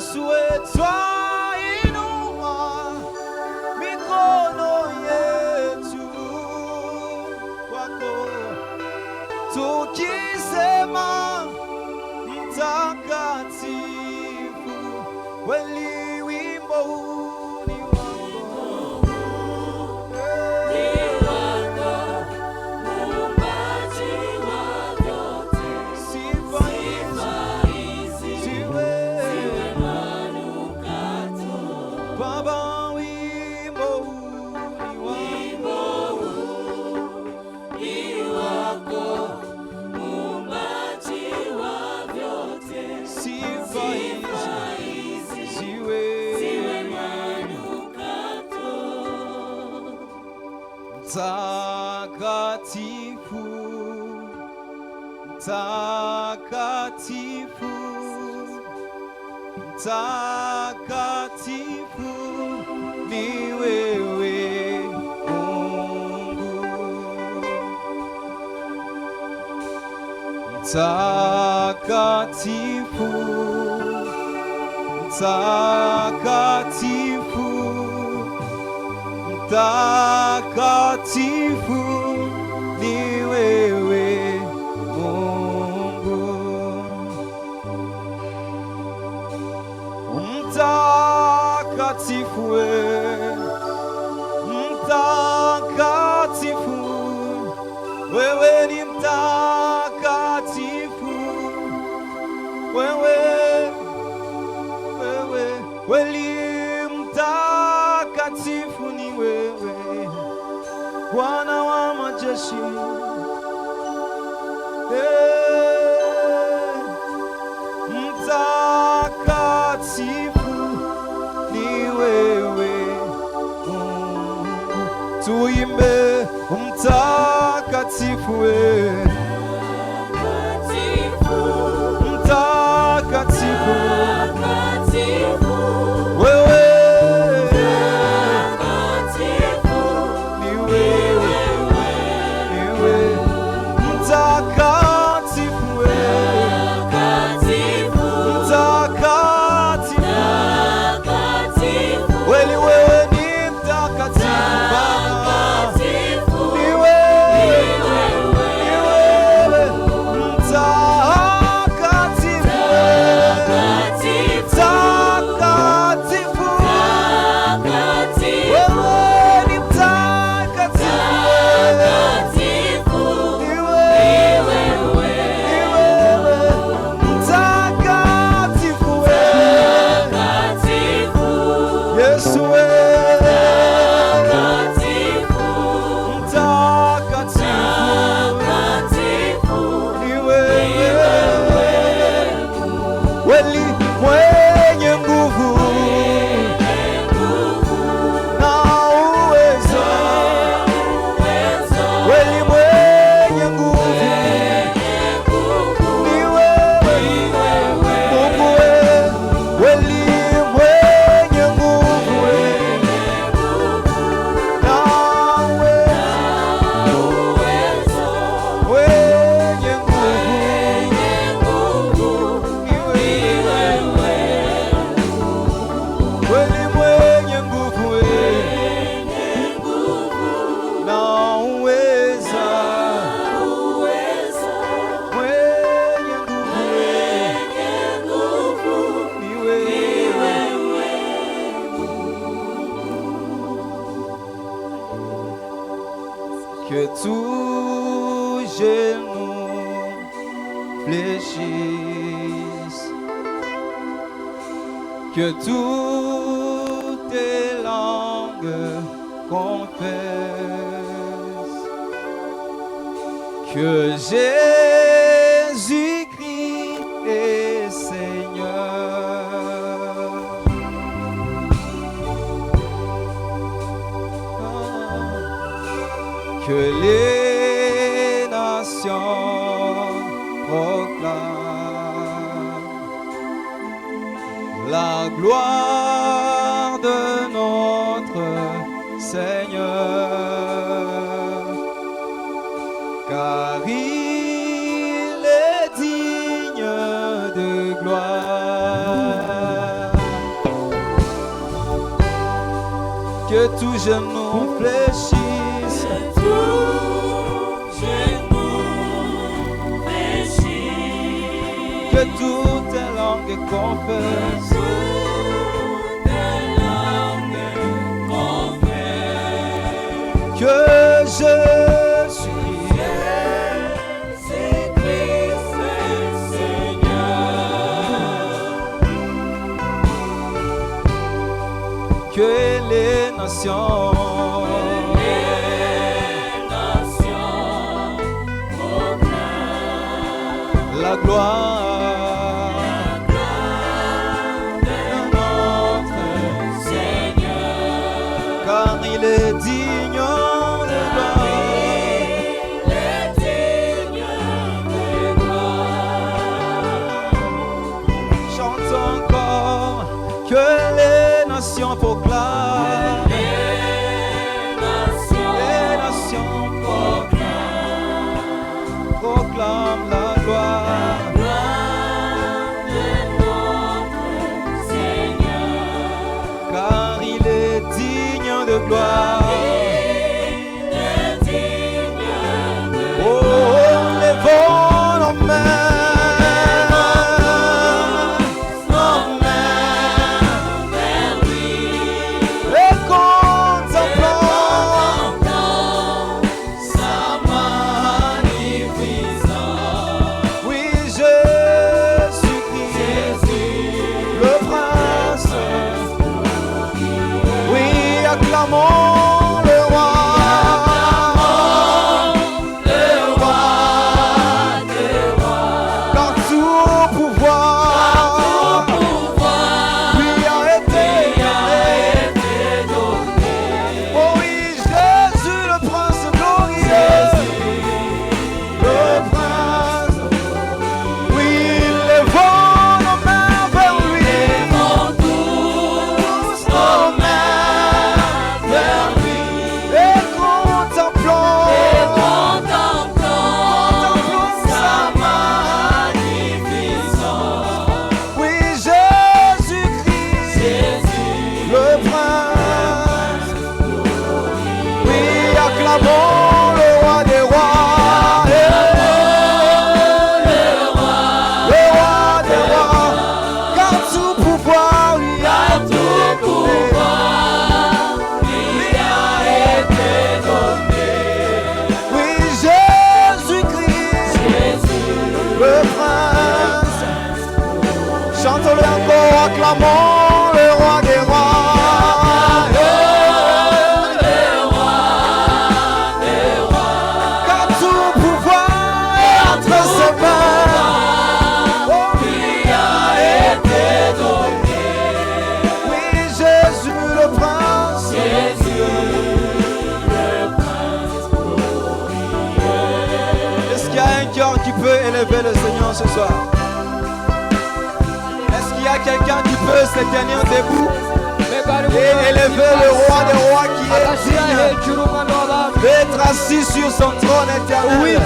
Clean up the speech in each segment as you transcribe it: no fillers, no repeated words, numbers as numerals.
Yesu twainua mikono yetu kwako tukisema mtakatifu, kweli wimbo huu ni wako. Mtakatifu, mtakatifu, mtakatifu ni wewe Mungu. Mtakatifu, mtakatifu, mtakatifu ni wewe Mungu. Mtakatifu mtakatifu, wewe ni mtakatifu, wewe kweli mtakatifu ni wewe Bwana wa majeshi. Mtakatifu ni wewe Mungu. Tuimbe mtakatifu mtakatifu, wewe que tout genou fléchisse, que toutes les langues confessent que Jésus-Christ est Seigneur. Que les nations proclament la gloire de notre Seigneur, car il est digne de gloire. tout genou fléchisse. Que toutes les langues confessent. Que Jésus-Christ est Seigneur. Que les nations la gloire de notre Seigneur, car il est digne de gloire. Chantons encore que les nations proclament. Les nations proclament la gloire. De gloire. Oh, levons nos mains vers lui et contemplons sa magnificence. Oui, Jésus-Christ, le Prince. Oui, acclamons le roi. Car tout pouvoir lui a été donné. Oh oui, Jésus le Prince glorieux, le Prince. Oui, levons nos mains vers lui. Tous nos mains vers lui et contemplons sa magnificence. Oui, Jésus-Christ, le Prince. Oui, acclamons le roi des rois. Le roi des rois, car tout pouvoir lui a été donné. Oui, Jésus-Christ, le Prince. Chantons-le encore, acclamons le roi des rois. Car tout pouvoir est entre ses mains. Oh, lui a été donné. Oui, Jésus le Prince. Est-ce qu'il y a un cœur qui peut élever le Seigneur ce soir? Est-ce qu'il y a quelqu'un qui peut se tenir debout et élever le roi des rois qui est digne d'être assis sur son trône éternel?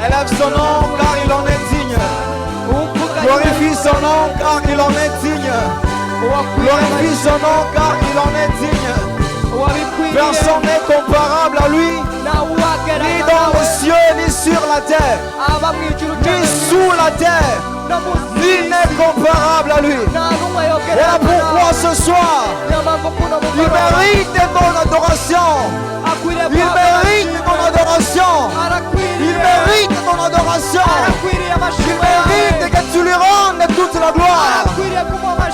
Élève son nom car il en est digne. Glorifie son nom car il en est digne. Glorifie son nom car il en est digne. Personne n'est comparable à lui, ni dans les cieux, ni sur la terre, ni sous la terre, ni n'est comparable à lui. Voilà pourquoi ce soir, il mérite ton adoration. Il mérite ton adoration. Il mérite ton adoration. Il mérite que tu lui rendes toute la gloire.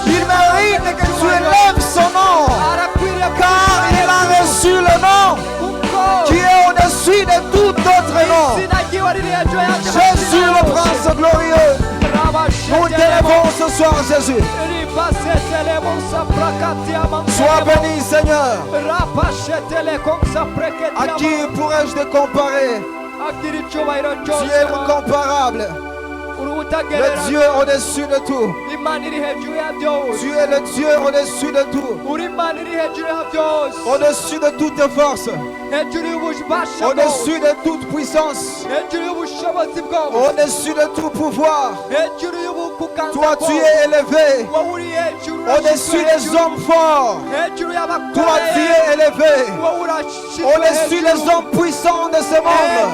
Il mérite que tu élèves son nom, car il a reçu le nom qui est au-dessus de tout autre nom. Jésus le Prince glorieux, nous t'élèvons ce soir, Jésus. Sois béni, Seigneur. À qui pourrais-je te comparer? Tu es incomparable. Le Dieu au-dessus de tout. Tu es le Dieu au-dessus de tout. Au-dessus de toutes tes forces. au-dessus de toute puissance, au-dessus de tout pouvoir. Toi tu es élevé au-dessus des hommes forts. Toi tu es élevé au-dessus des hommes puissants de ce monde.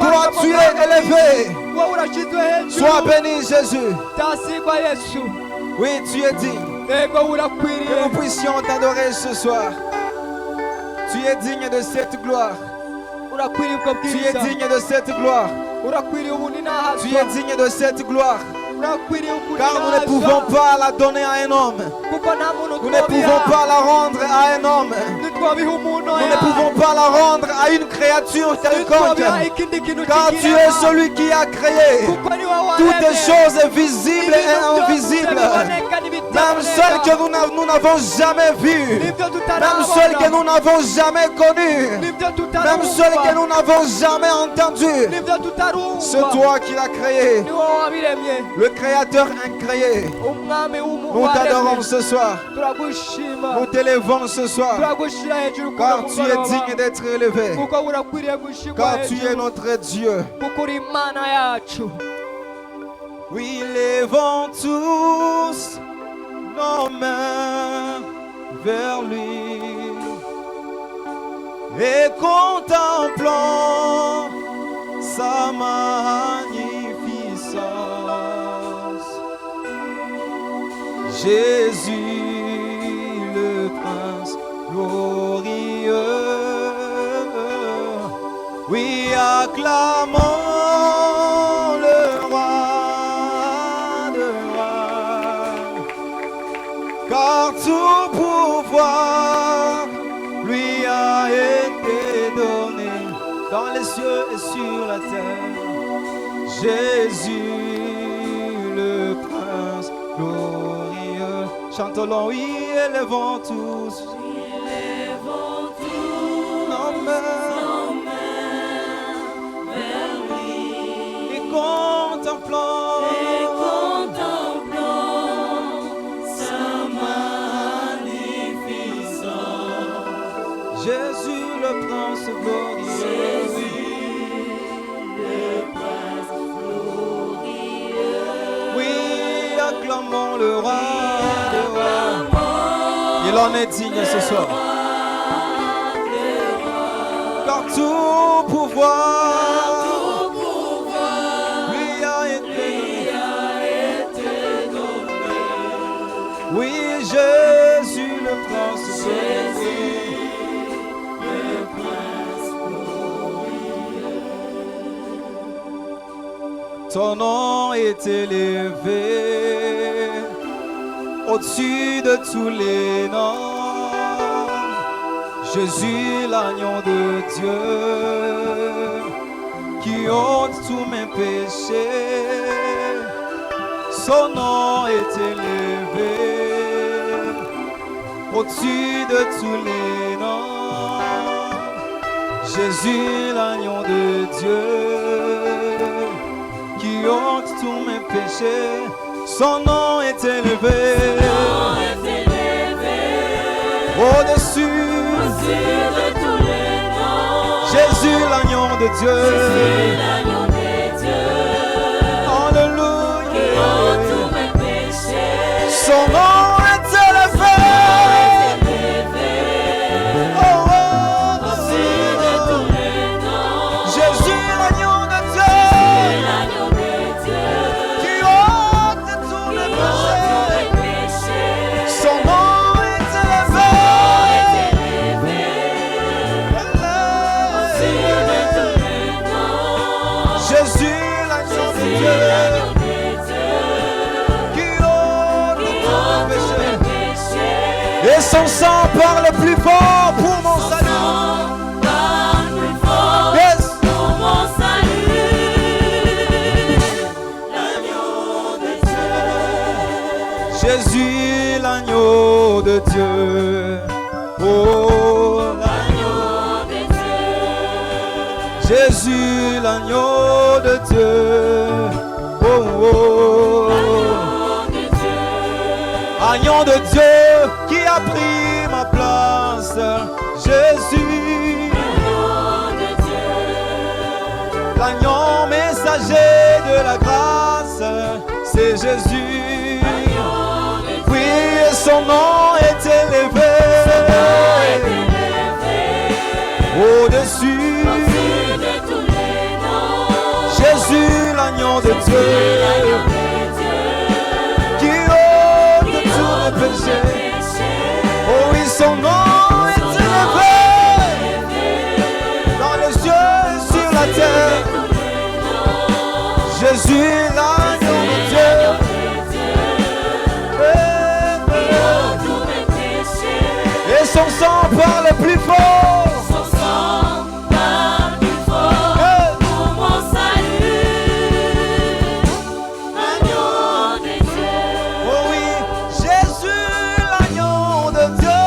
Toi tu es élevé. Sois béni Jésus. Oui, tu es digne. Que nous puissions t'adorer ce soir. Tu es digne de cette gloire. Tu es digne de cette gloire. Tu es digne de cette gloire. Car nous ne pouvons pas la donner à un homme. Nous ne pouvons pas la rendre à un homme. Nous ne pouvons pas la rendre à une créature quelconque. Car tu es celui qui a créé toutes les choses visibles et invisibles. Même celles que nous n'avons jamais vues. Même celles que nous n'avons jamais connues. Même celles que nous n'avons jamais entendues. C'est toi qui l'as créé. Le Créateur incréé. Nous t'adorons ce soir. Nous t'élevons ce soir. Car tu es digne d'être élevé. Car tu es notre Dieu. Oui, levons tous nos mains vers lui et contemplons sa magnificence. Jésus, le Prince glorieux, oui, acclamons le roi de rois, car tout pouvoir lui a été donné dans les cieux et sur la terre. Jésus, le Prince glorieux. Chantons-le, oui, élevons tous. Nos mains vers lui. Et contemplons sa magnificence. Jésus, le Prince glorieux. Acclamons le roi des rois. Il en est digne ce soir. Car tout pouvoir lui a été donné. Oui, Jésus le Prince. Jésus le Prince glorieux. Ton nom est élevé au-dessus de tous les noms. Jésus, l'agneau de Dieu, qui ôte tous mes péchés. Son nom est élevé au-dessus de tous les noms. Jésus, l'agneau de Dieu, qui ôte tous mes péchés. Son nom est élevé, au-dessus de tous les noms. Jésus, l'agneau de Dieu, alléluia. Son nom est élevé, au-dessus de tous les noms. Jésus, l'agneau de Dieu, et son sang parle plus fort pour mon salut. Yes. Pour mon salut, l'agneau de Dieu. Jésus, l'agneau de Dieu. Oh, l'agneau de Dieu. Jésus, l'agneau de Dieu. Oh, oh. Agneau de Dieu qui a pris ma place. Jésus, L'agneau messager de la grâce, c'est Jésus. Oui, et son nom est élevé au-dessus de tous les noms. Jésus, l'agneau de Dieu, qui ôte tous les péchés. Oh oui, son nom est élevé dans les cieux et sur la terre. Jésus, l'agneau de Dieu. Et son sang parle plus fort. Son sang parle plus fort pour mon salut. Agneau de Dieu. Oh oui, Jésus, l'agneau de Dieu.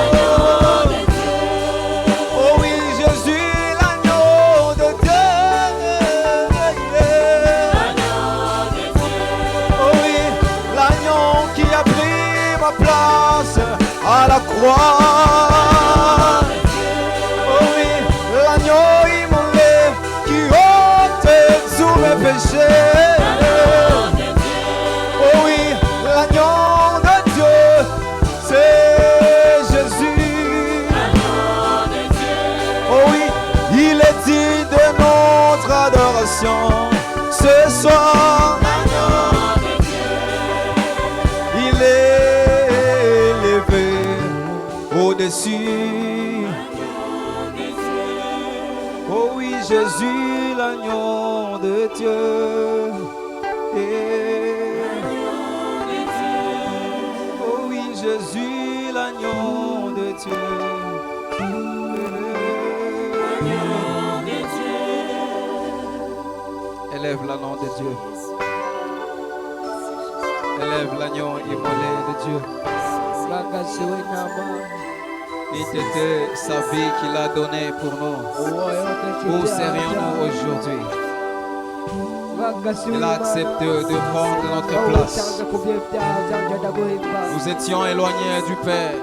Agneau de Dieu. Oh oui, Jésus, l'agneau de Dieu. Agneau de Dieu. Oh oui, l'agneau qui a pris ma place à la croix. Oh oui, l'agneau immolé qui ôte tous mes péchés. Oh oui, l'agneau de Dieu, c'est Jésus. Oh oui, il est dit de notre adoration ce soir. Il est élevé au-dessus. Oh oui, Jésus, l'agneau de Dieu. Oh oui, Jésus, l'agneau de Dieu. Élève l'agneau de Dieu. Élève l'agneau immolé de Dieu. Il était sa vie qu'il a donnée pour nous. Où serions-nous aujourd'hui? Il a accepté de prendre notre place. Nous étions éloignés du Père.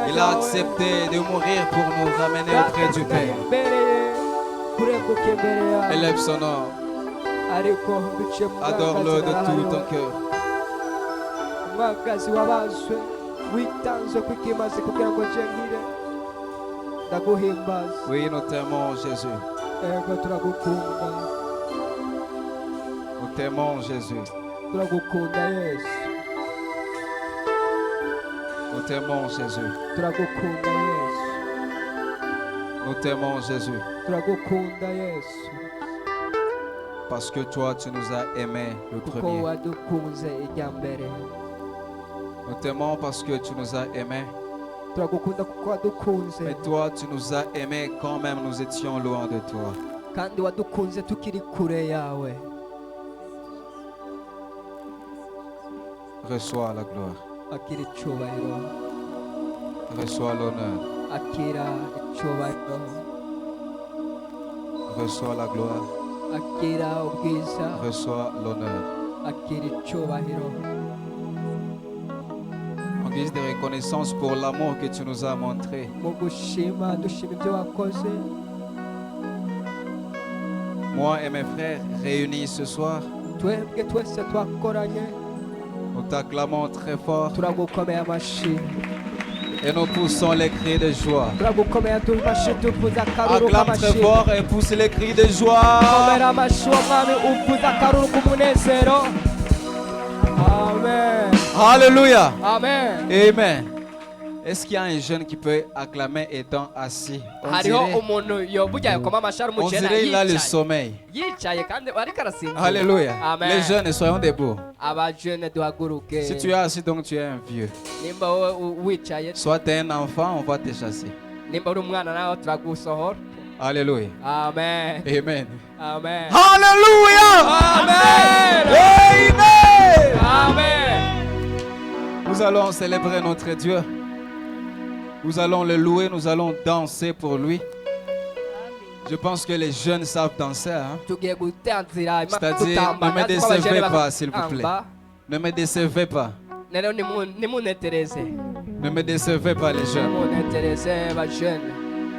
Il a accepté de mourir pour nous ramener auprès du Père. Élève son nom. Adore-le de tout ton cœur. Oui, nous t'aimons, Jésus. Nous t'aimons, Jésus. Nous t'aimons, Jésus. Nous t'aimons, Jésus. Parce que toi, tu nous as aimés le premier. Nous t'aimons parce que tu nous as aimés. Mais toi, tu nous as aimés quand même nous étions loin de toi. Reçois la gloire. Reçois l'honneur. Reçois la gloire. Reçois l'honneur. En guise de reconnaissance pour l'amour que tu nous as montré. Moi et mes frères réunis ce soir, nous t'acclamons très fort et nous poussons les cris de joie. Acclame très fort et pousse les cris de joie. Amen. Alléluia. Amen. Amen. Est-ce qu'il y a un jeune qui peut acclamer étant assis? On dirait il a le sommeil. Alléluia. Amen. Les jeunes, soyons debout. Si Si tu es assis, donc tu es un vieux. Soit tu es un enfant, on va te chasser. Alléluia. Amen. Amen. Amen. Alléluia. Amen. Amen. Amen. Nous allons célébrer notre Dieu. Nous allons le louer, nous allons danser pour lui. Je pense que les jeunes savent danser. Hein? C'est-à-dire, ne me décevez pas, s'il vous plaît. Ne me décevez pas. Ne me décevez pas, les jeunes.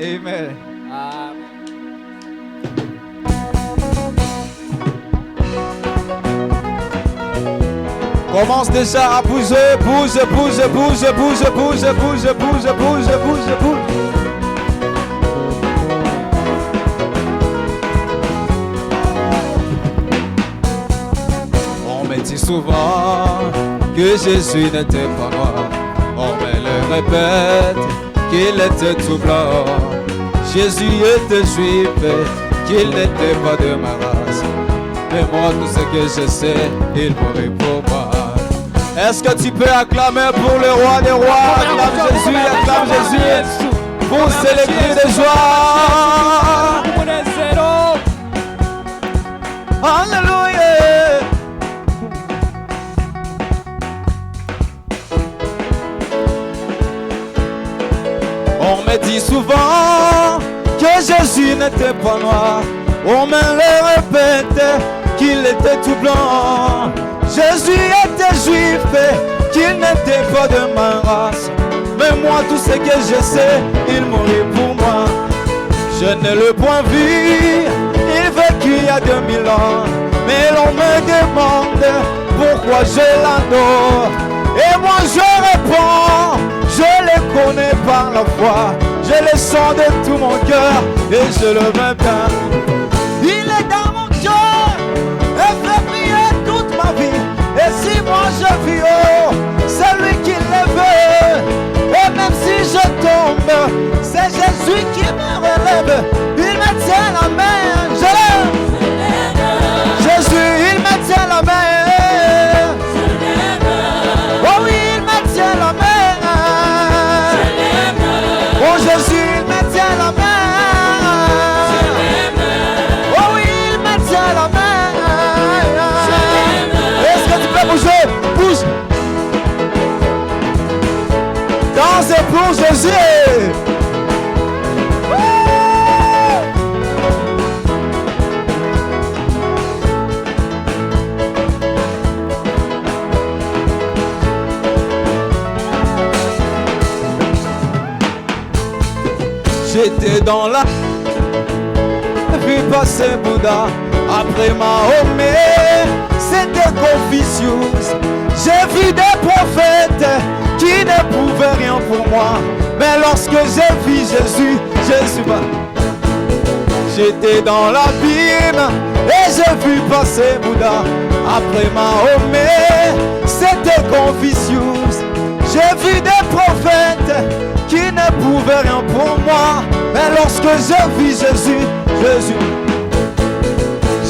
Amen. Amen. Commence déjà à bouger, bouge. On me dit souvent que Jésus n'était pas noir. On me le répète qu'il était tout blanc. Jésus était juif, qu'il n'était pas de ma race. Mais moi, tout ce que je sais, il mourit pour moi. Est-ce que tu peux acclamer pour le roi des rois? Acclame Jésus, pour célébrer de joie. Alléluia. On me dit souvent que Jésus n'était pas noir. On me le répète qu'il était tout blanc. Jésus était juif, qu'il n'était pas de ma race. Mais moi, tout ce que je sais, il mourit pour moi. Je ne l'ai point vu, il vécut il y a 2000 ans. Mais l'on me demande pourquoi je l'adore. Et moi je réponds, je le connais par la foi. Je le sens de tout mon cœur et je le veux bien. Il est dans mon cœur et fait briller toute ma vie. Et si moi je vis haut, c'est lui qui le veut. Et même si je tombe, c'est Jésus qui me relève. Il me tient la main, je l'aime. Jésus, il me tient la main. Oh oui, il me tient la main. Oh Jésus, il me tient la main. Bouge. Danse pour Jésus. J'étais dans la vu passer Bouddha après Mahomet. C'était Confucius. J'ai vu des prophètes qui ne pouvaient rien pour moi. Mais lorsque j'ai vu Jésus, j'étais dans l'abîme et j'ai vu passer Bouddha après Mahomet. C'était Confucius. J'ai vu des prophètes qui ne pouvaient rien pour moi. Mais lorsque j'ai vu Jésus,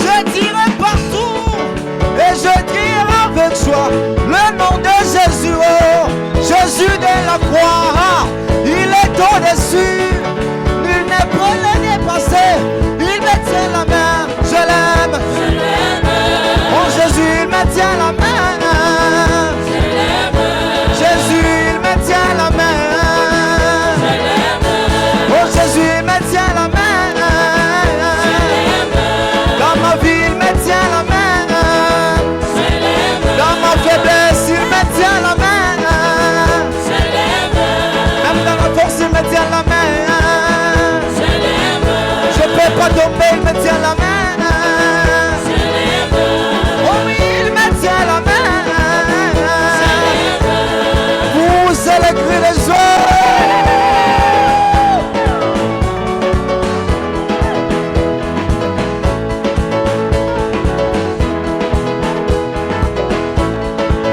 je dirai partout et je dirai avec joie le nom de Jésus. Oh, Jésus de la croix, il est au-dessus. Nul ne peut le dépasser. Il me tient la main, je l'aime. Oh Jésus, il me tient la main. Jésus, il me tient la main. Oh Jésus, il me tient la main. Dans ma vie, il me tient la main. Dans ma faiblesse, il me tient la main. Même dans la force, il me tient la main. Je ne peux pas tomber, il me tient la main. Oh oui, il me tient la main. Vous, c'est le cri de joie.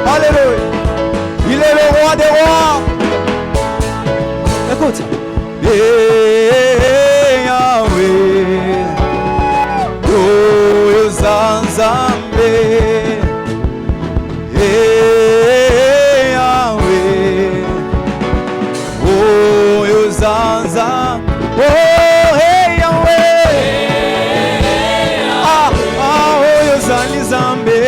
Alléluia. Il est le roi des rois. Écoute. Yahweh, oh Zanzambe. Yahweh, oh Zanzambe. Oh Yahweh. Ah, oh Zanzambe.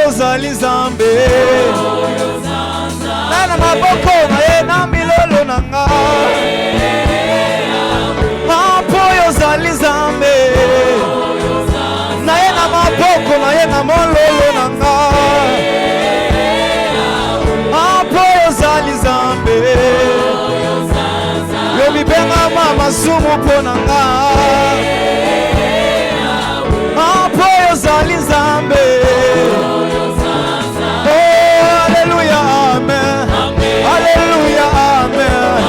Ozali Nzambe nana maboko na ye na milolo na nga Apo ozali Nzambe na ye na maboko na ye na mololo na nga masumu ponanga Apoyo zali nzambe Oh Alléluia Amen Alléluia Amen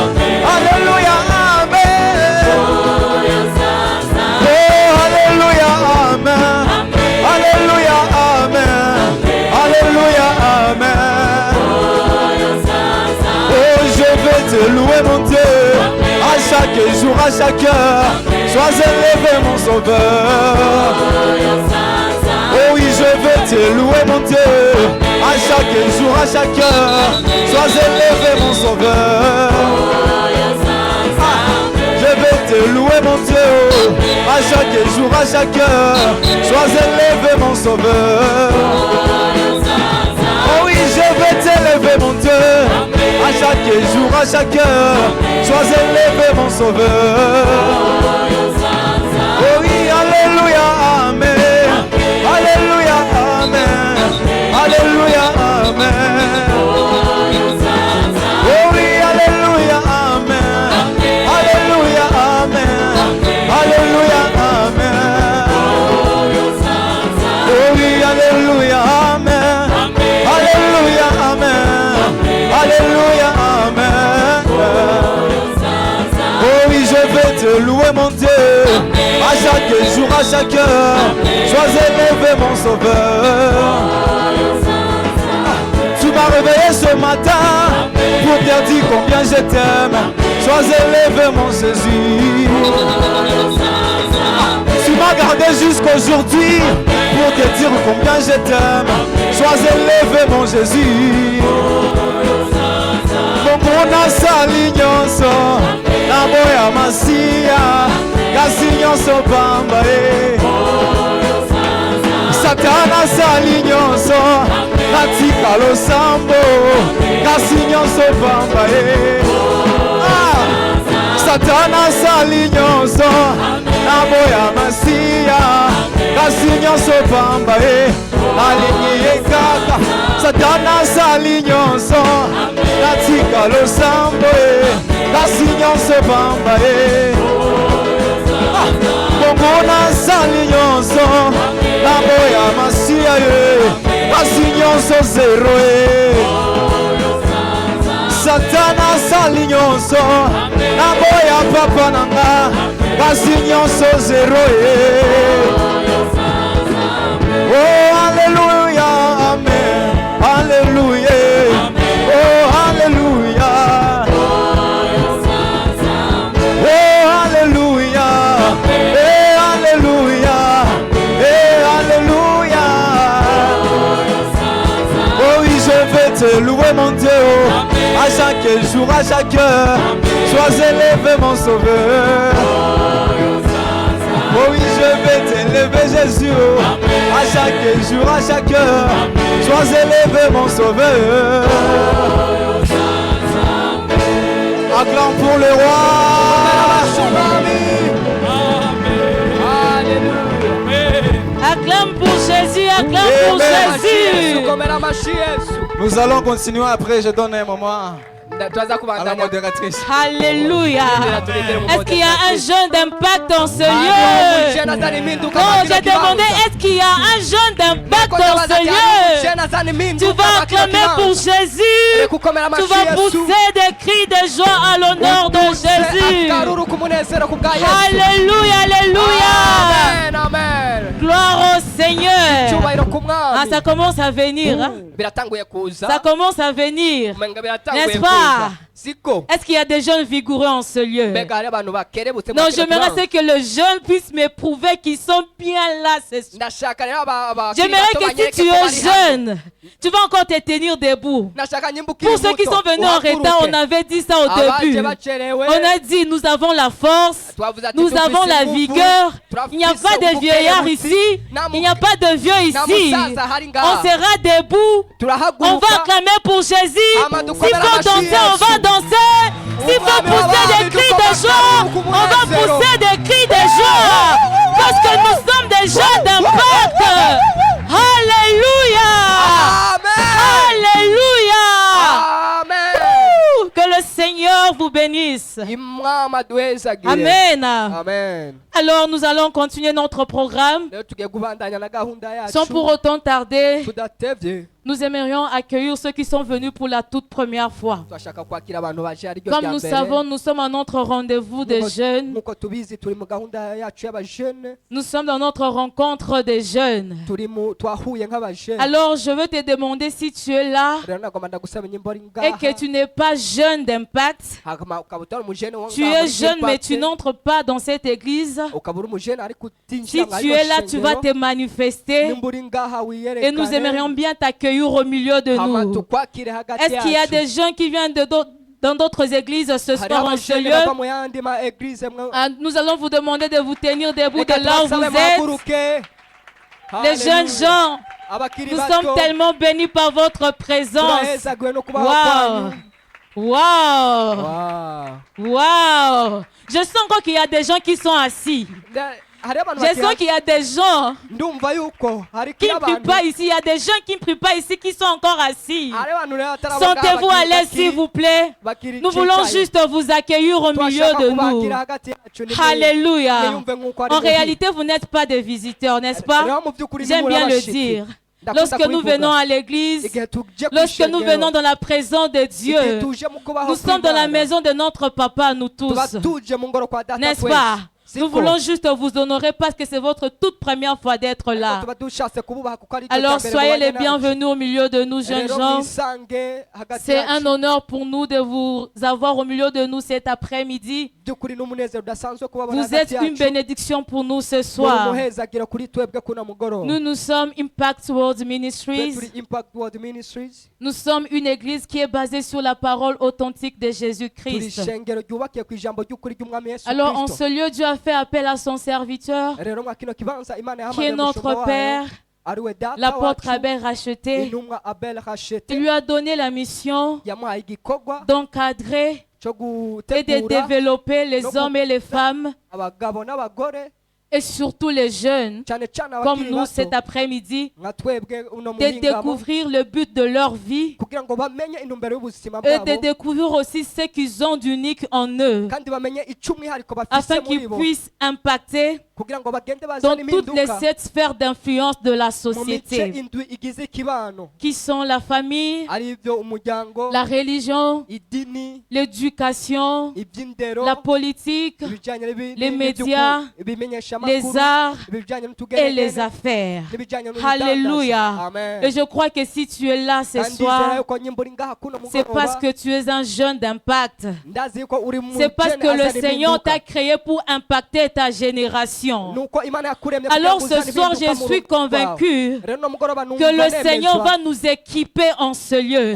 Alléluia Amen Oh Alléluia Amen Alléluia Amen Alléluia Amen Oh je vais te louer mon Dieu à chaque jour, à chaque heure, sois élevé mon sauveur. Oh oui, je veux te louer mon Dieu, à chaque jour, à chaque heure, sois élevé mon sauveur. Je vais te louer mon Dieu, à chaque jour, à chaque heure, sois élevé mon sauveur. Oh oui, je vais t'élever mon Dieu, à chaque jour, à chaque heure, sois élevé mon sauveur. Oh oui, Alléluia, Amen. Alléluia, Amen. Alléluia, Amen. Oh oui, Alléluia, Amen. Alléluia, Amen. Alléluia, Amen. Oh oui, Alléluia, Amen. Alléluia, Amen. Alléluia, Amen. Oh oui, je vais te louer mon Dieu, à chaque jour, à chaque heure, sois élevé mon sauveur. Tu m'as réveillé ce matin pour te dire combien je t'aime, sois élevé mon Jésus. Tu m'as gardé jusqu'aujourd'hui pour te dire combien je t'aime, sois élevé mon Jésus. Mona sali nyonso na boya masia kasi nyonso pamba Satana sali nyonso na tika losambo kasi nyonso pamba Satana sali nyonso na boya masia kasi nyonso pamba alingi ekaka Satana sali nyonso natika losambo kasi nyonso pamba Mona sali nyonso na boya masia kasi nyonso zero Satana sali nyonso na boya papa nanga kasi nyonso zero Oh Alléluia Amen Alléluia Oh Alléluia Oh Alléluia Eh Alléluia Eh Alléluia Oh oui je vais te louer mon Dieu à chaque jour, à chaque heure, sois élevé mon sauveur. Oh oui, je vais t'élever Jésus, à chaque jour, à chaque heure, sois élevé mon sauveur. Acclame pour le roi. Acclame pour Jésus, acclame pour Jésus. Nous allons continuer après, je donne un moment à la modératrice. Alléluia. Est-ce qu'il y a un jeûne d'impact dans ce lieu? Oh, j'ai demandé, est-ce qu'il y a un jeûne d'impact dans ce lieu? Tu vas acclamer pour Jésus. Tu vas pousser des cris de joie à l'honneur de Jésus. Alléluia, alléluia. Gloire au Seigneur. Ah, ça commence à venir. Hein? Ça commence à venir. N'est-ce pas? Est-ce qu'il y a des jeunes vigoureux en ce lieu? Non, j'aimerais que le jeune puisse m'éprouver qu'ils sont bien là. J'aimerais que si tu es jeune, tu vas encore te tenir debout. Pour ceux qui sont venus en retard, on avait dit ça au début. On a dit, nous avons la force, nous avons la vigueur. Il n'y a pas de vieillard ici, il n'y a pas de vieux ici. On sera debout, on va acclamer pour Jésus. S'il faut danser, on va danser. S'il faut pousser des cris de joie, on va pousser des cris de joie. Parce que nous sommes des gens d'impact. Alléluia. Alléluia. Que le Seigneur vous bénisse. Amen. Amen. Alors nous allons continuer notre programme. Sans pour autant tarder, nous aimerions accueillir ceux qui sont venus pour la toute première fois. Comme nous savons, nous sommes à notre rendez-vous des jeunes. Nous sommes dans notre rencontre des jeunes. Alors je veux te demander si tu es là et que tu n'es pas jeune d'impact. Tu es jeune mais tu n'entres pas dans cette église. Si tu es là, tu vas te manifester et nous aimerions bien t'accueillir au milieu de nous. Est-ce qu'il y a des gens qui viennent dans d'autres églises ce soir en ce lieu? Nous allons vous demander de vous tenir debout de là où vous êtes. Les jeunes gens, nous sommes tellement bénis par votre présence. Wow. Wow. Wow. Je sens encore qu'il y a des gens qui sont assis. Je sens qu'il y a des gens qui ne prient pas ici. Il y a des gens qui ne prient pas ici qui sont encore assis. Sentez-vous à l'aise s'il vous plaît. Nous voulons juste vous accueillir au milieu de nous. Alléluia. En réalité, vous n'êtes pas des visiteurs, n'est-ce pas? J'aime bien le dire. Lorsque nous venons à l'église, lorsque nous venons dans la présence de Dieu, nous sommes dans la maison de notre papa, nous tous. N'est-ce pas? Nous voulons juste vous honorer parce que c'est votre toute première fois d'être là. Alors soyez les bienvenus au milieu de nous, jeunes gens. C'est un honneur pour nous de vous avoir au milieu de nous cet après-midi. Vous êtes une bénédiction pour nous ce soir. Nous sommes Impact World Ministries. Nous sommes une église qui est basée sur la parole authentique de Jésus-Christ. Alors en ce lieu, Dieu a fait appel à son serviteur, qui est notre Père, l'apôtre Abel Racheté. Il lui a donné la mission d'encadrer et de développer les hommes et les femmes, et surtout les jeunes, comme nous cet après-midi, de découvrir le but de leur vie et de découvrir aussi ce qu'ils ont d'unique en eux, afin qu'ils puissent impacter dans toutes les 7 sphères d'influence de la société, qui sont la famille, la religion, l'éducation, la politique, les médias, les arts et les affaires. Alléluia. Et je crois que si tu es là ce soir, c'est parce que tu es un jeune d'impact. C'est parce que le Seigneur t'a créé pour impacter ta génération. Alors ce soir, je suis convaincu que le Seigneur va nous équiper en ce lieu.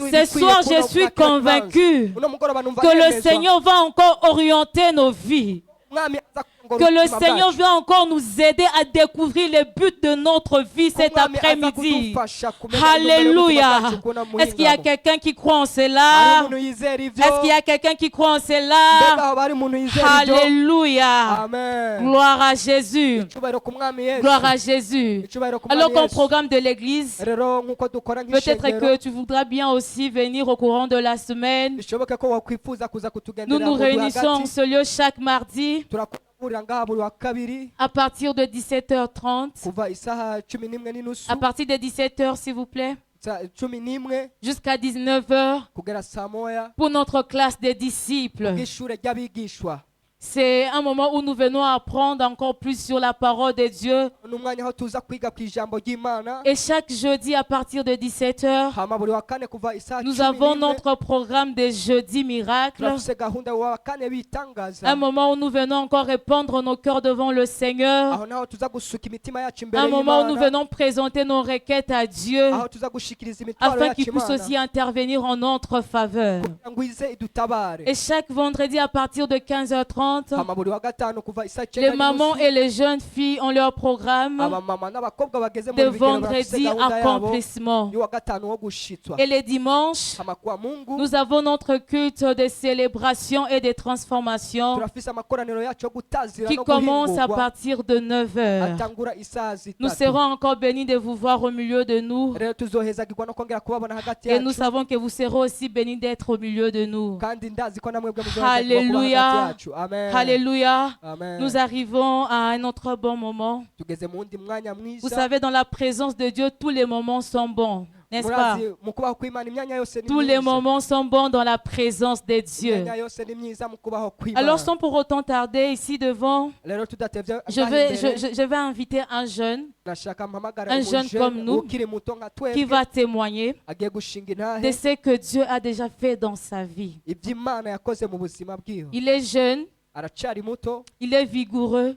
Ce soir, je suis convaincu que le Seigneur va encore orienter nos vies. Que le Seigneur vient encore nous aider à découvrir les buts de notre vie cet après-midi. Alléluia. Est-ce qu'il y a quelqu'un qui croit en cela? Est-ce qu'il y a quelqu'un qui croit en cela? Alléluia. Gloire à Jésus. Gloire à Jésus. Alors qu'au programme de l'église, peut-être que tu voudras bien aussi venir au courant de la semaine. Nous nous réunissons en ce lieu chaque mardi à partir de 17h30. À partir de 17h, s'il vous plaît. Jusqu'à 19h pour notre classe des disciples. C'est un moment où nous venons apprendre encore plus sur la parole de Dieu. Et chaque jeudi à partir de 17h, nous avons notre programme de jeudi miracle. Un moment où nous venons encore répandre nos cœurs devant le Seigneur. Un moment où nous venons présenter nos requêtes à Dieu afin qu'il puisse aussi intervenir en notre faveur. Et chaque vendredi à partir de 15h30, 30, les mamans et les jeunes filles ont leur programme de vendredi accomplissement. Et les dimanches, nous avons notre culte de célébration et de transformation qui commence à partir de 9 heures. Nous serons encore bénis de vous voir au milieu de nous. Et nous savons que vous serez aussi bénis d'être au milieu de nous. Alléluia. Alléluia. Nous arrivons à un autre bon moment. Vous savez, dans la présence de Dieu, tous les moments sont bons. N'est-ce pas? Tous les moments sont bons dans la présence de Dieu. Alors, sans pour autant tarder ici devant, je vais inviter un jeune comme nous, qui va témoigner de ce que Dieu a déjà fait dans sa vie. Il est jeune, il est vigoureux,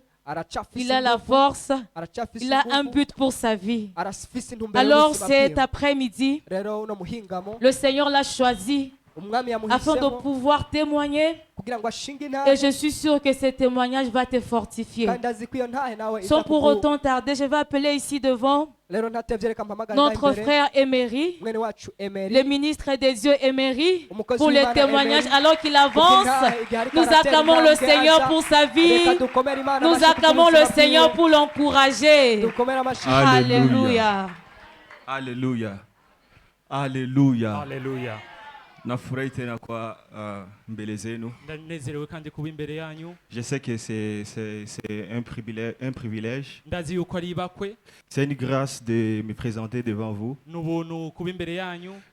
il a la force, il a un but pour sa vie. Alors cet après-midi, le Seigneur l'a choisi afin de pouvoir témoigner. Et je suis sûr que ce témoignage va te fortifier. Sans pour autant tarder, je vais appeler ici devant notre frère Emery, le ministre des Dieux Emery, pour les témoignages. Alors qu'il avance, nous acclamons le Seigneur pour sa vie. Nous acclamons le Seigneur pour l'encourager. Alléluia. Alléluia. Alléluia. Alléluia. Je sais que c'est un privilège. C'est une grâce de me présenter devant vous.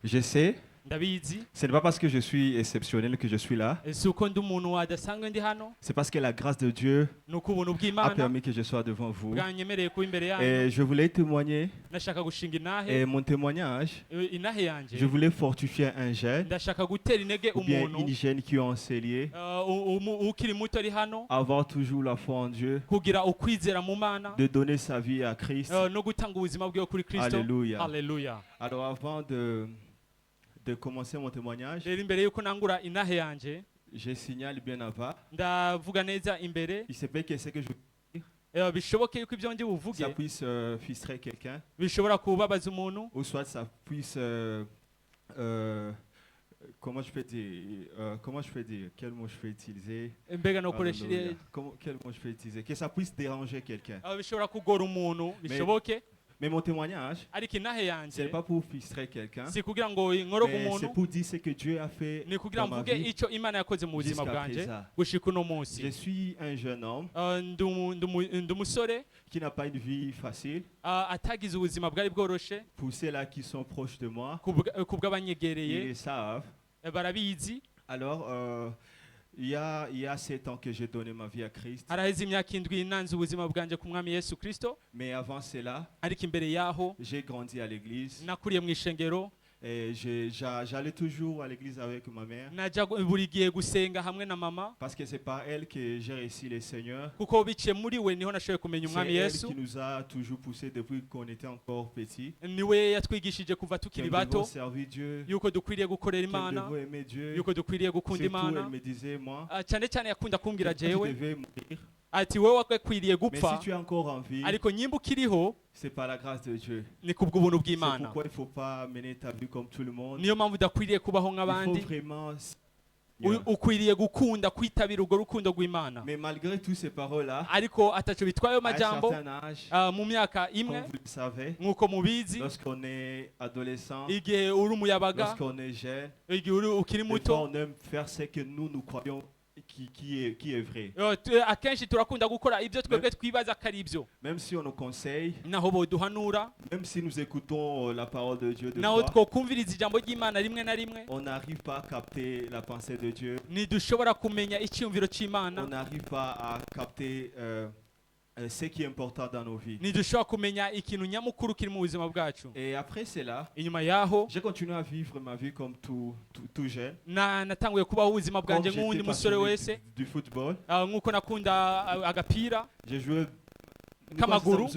Je sais. Ce n'est pas parce que je suis exceptionnel que je suis là. C'est parce que la grâce de Dieu a permis que je sois devant vous. Et je voulais témoigner. Et mon témoignage, je voulais fortifier un jeune ou bien une jeune qui est enseigné, avoir toujours la foi en Dieu, de donner sa vie à Christ. Alléluia. Alléluia. Alors avant de commencer mon témoignage, je signale bien avant. Il se peut que ce que je ça puisse frustrer quelqu'un, ou soit ça puisse comment je peux dire, quel mot je peux utiliser, quel mot je peux utiliser, que ça puisse déranger quelqu'un. Mais mon témoignage, ce n'est pas pour frustrer quelqu'un, mais c'est pour dire ce que Dieu a fait dans ma vie jusqu'à présent. Je suis un jeune homme qui n'a pas une vie facile. Pour ceux-là qui sont proches de moi, ils le savent. Alors, il y a 7 ans que j'ai donné ma vie à Christ. Mais avant cela, j'ai grandi à l'église. Et j'allais toujours à l'église avec ma mère. Parce que c'est par elle que j'ai réussi le Seigneur. C'est elle qui nous a toujours poussé depuis qu'on était encore petits. Qu'elle devait servir Dieu. Qu'elle devait aimer Dieu. Surtout, elle me disait, moi, tu devais mourir. Mais si tu es encore en vie, c'est par la grâce de Dieu. C'est pourquoi il ne faut pas mener ta vie comme tout le monde. Il faut vraiment... Mais malgré toutes ces paroles-là, à un certain âge, comme vous le savez, lorsqu'on est adolescent, lorsqu'on est jeune, des fois on aime faire ce que nous croyons qui est vrai. Même si on nous conseille, même si nous écoutons la parole de Dieu de fois, on n'arrive pas à capter la pensée de Dieu. On n'arrive pas à capter ce qui est important dans nos vies. Et après cela, j'ai continué à vivre ma vie comme tout jeune. Comme j'étais passionné du football. J'ai joué k'amaguru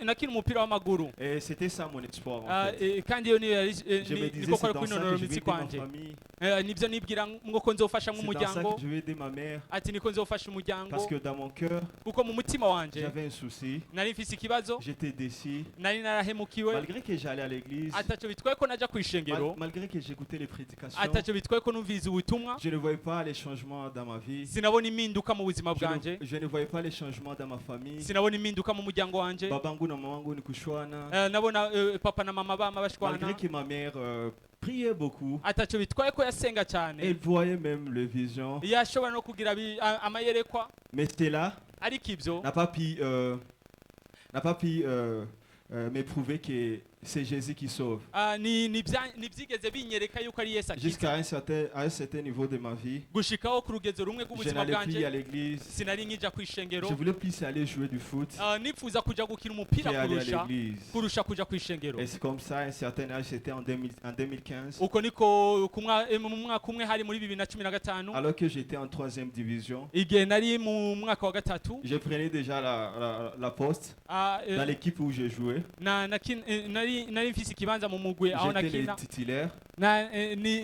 nakina umupira w'amaguru c'était ça mon espoir en fait. kandi iyo niko kwari kwinonora imitsi kwanje nibyo nibwira ngo ko nzofasha nk'umuryango ati niko nzofasha umuryango parce que dans mon cœur kuko mu mutima wanje j'avais un souci, nari mfise ikibazo j'étais déçu nari narahemukiwe malgré que j'allais à l'église, ataco bitwaye ko naja kwishengero malgré que j'écoutais les prédications, ataco bitwaye ko numviza ubutumwa je ne voyais pas les changements dans ma vie, sinabona impinduka mu buzima bwanje je ne voyais pas les changements dans ma famille, sinabona impinduka mu muryango wanje babangu na mamangu ni kushwana, nabona papa na mama bama bashwana malgré que ma mère priait beaucoup, ataco bitwaye ko yasenga cyane elle voyait même les visions, yashobora no kugira amayerekwa mais c'était là ariko ivyo n'a pas pu m'éprouver que c'est Jésus qui sauve. Nibyigeze binyereka yuko ari Yesu Jusqu'à un certain niveau de ma vie, gushikaho ku rugezo rumwe je rw'ubuzima n'allais plus à bwanje l'église, sinari nkija kwishengero je voulais plus aller jouer du foot nipfuza kuja gukina umupira qu'aller à l'église. kurusha kuja kwishengero Et c'est comme ça, à un certain âge, c'était en 2015, uko niko mu mwaka umwe hari muri 2015 alors que j'étais en 3e division, igihe nari mu mwaka wa gatatu je prenais déjà la poste dans l'équipe où je jouais. nari mfise ikibanza mu mugwi aho J'étais le nakina titulaire,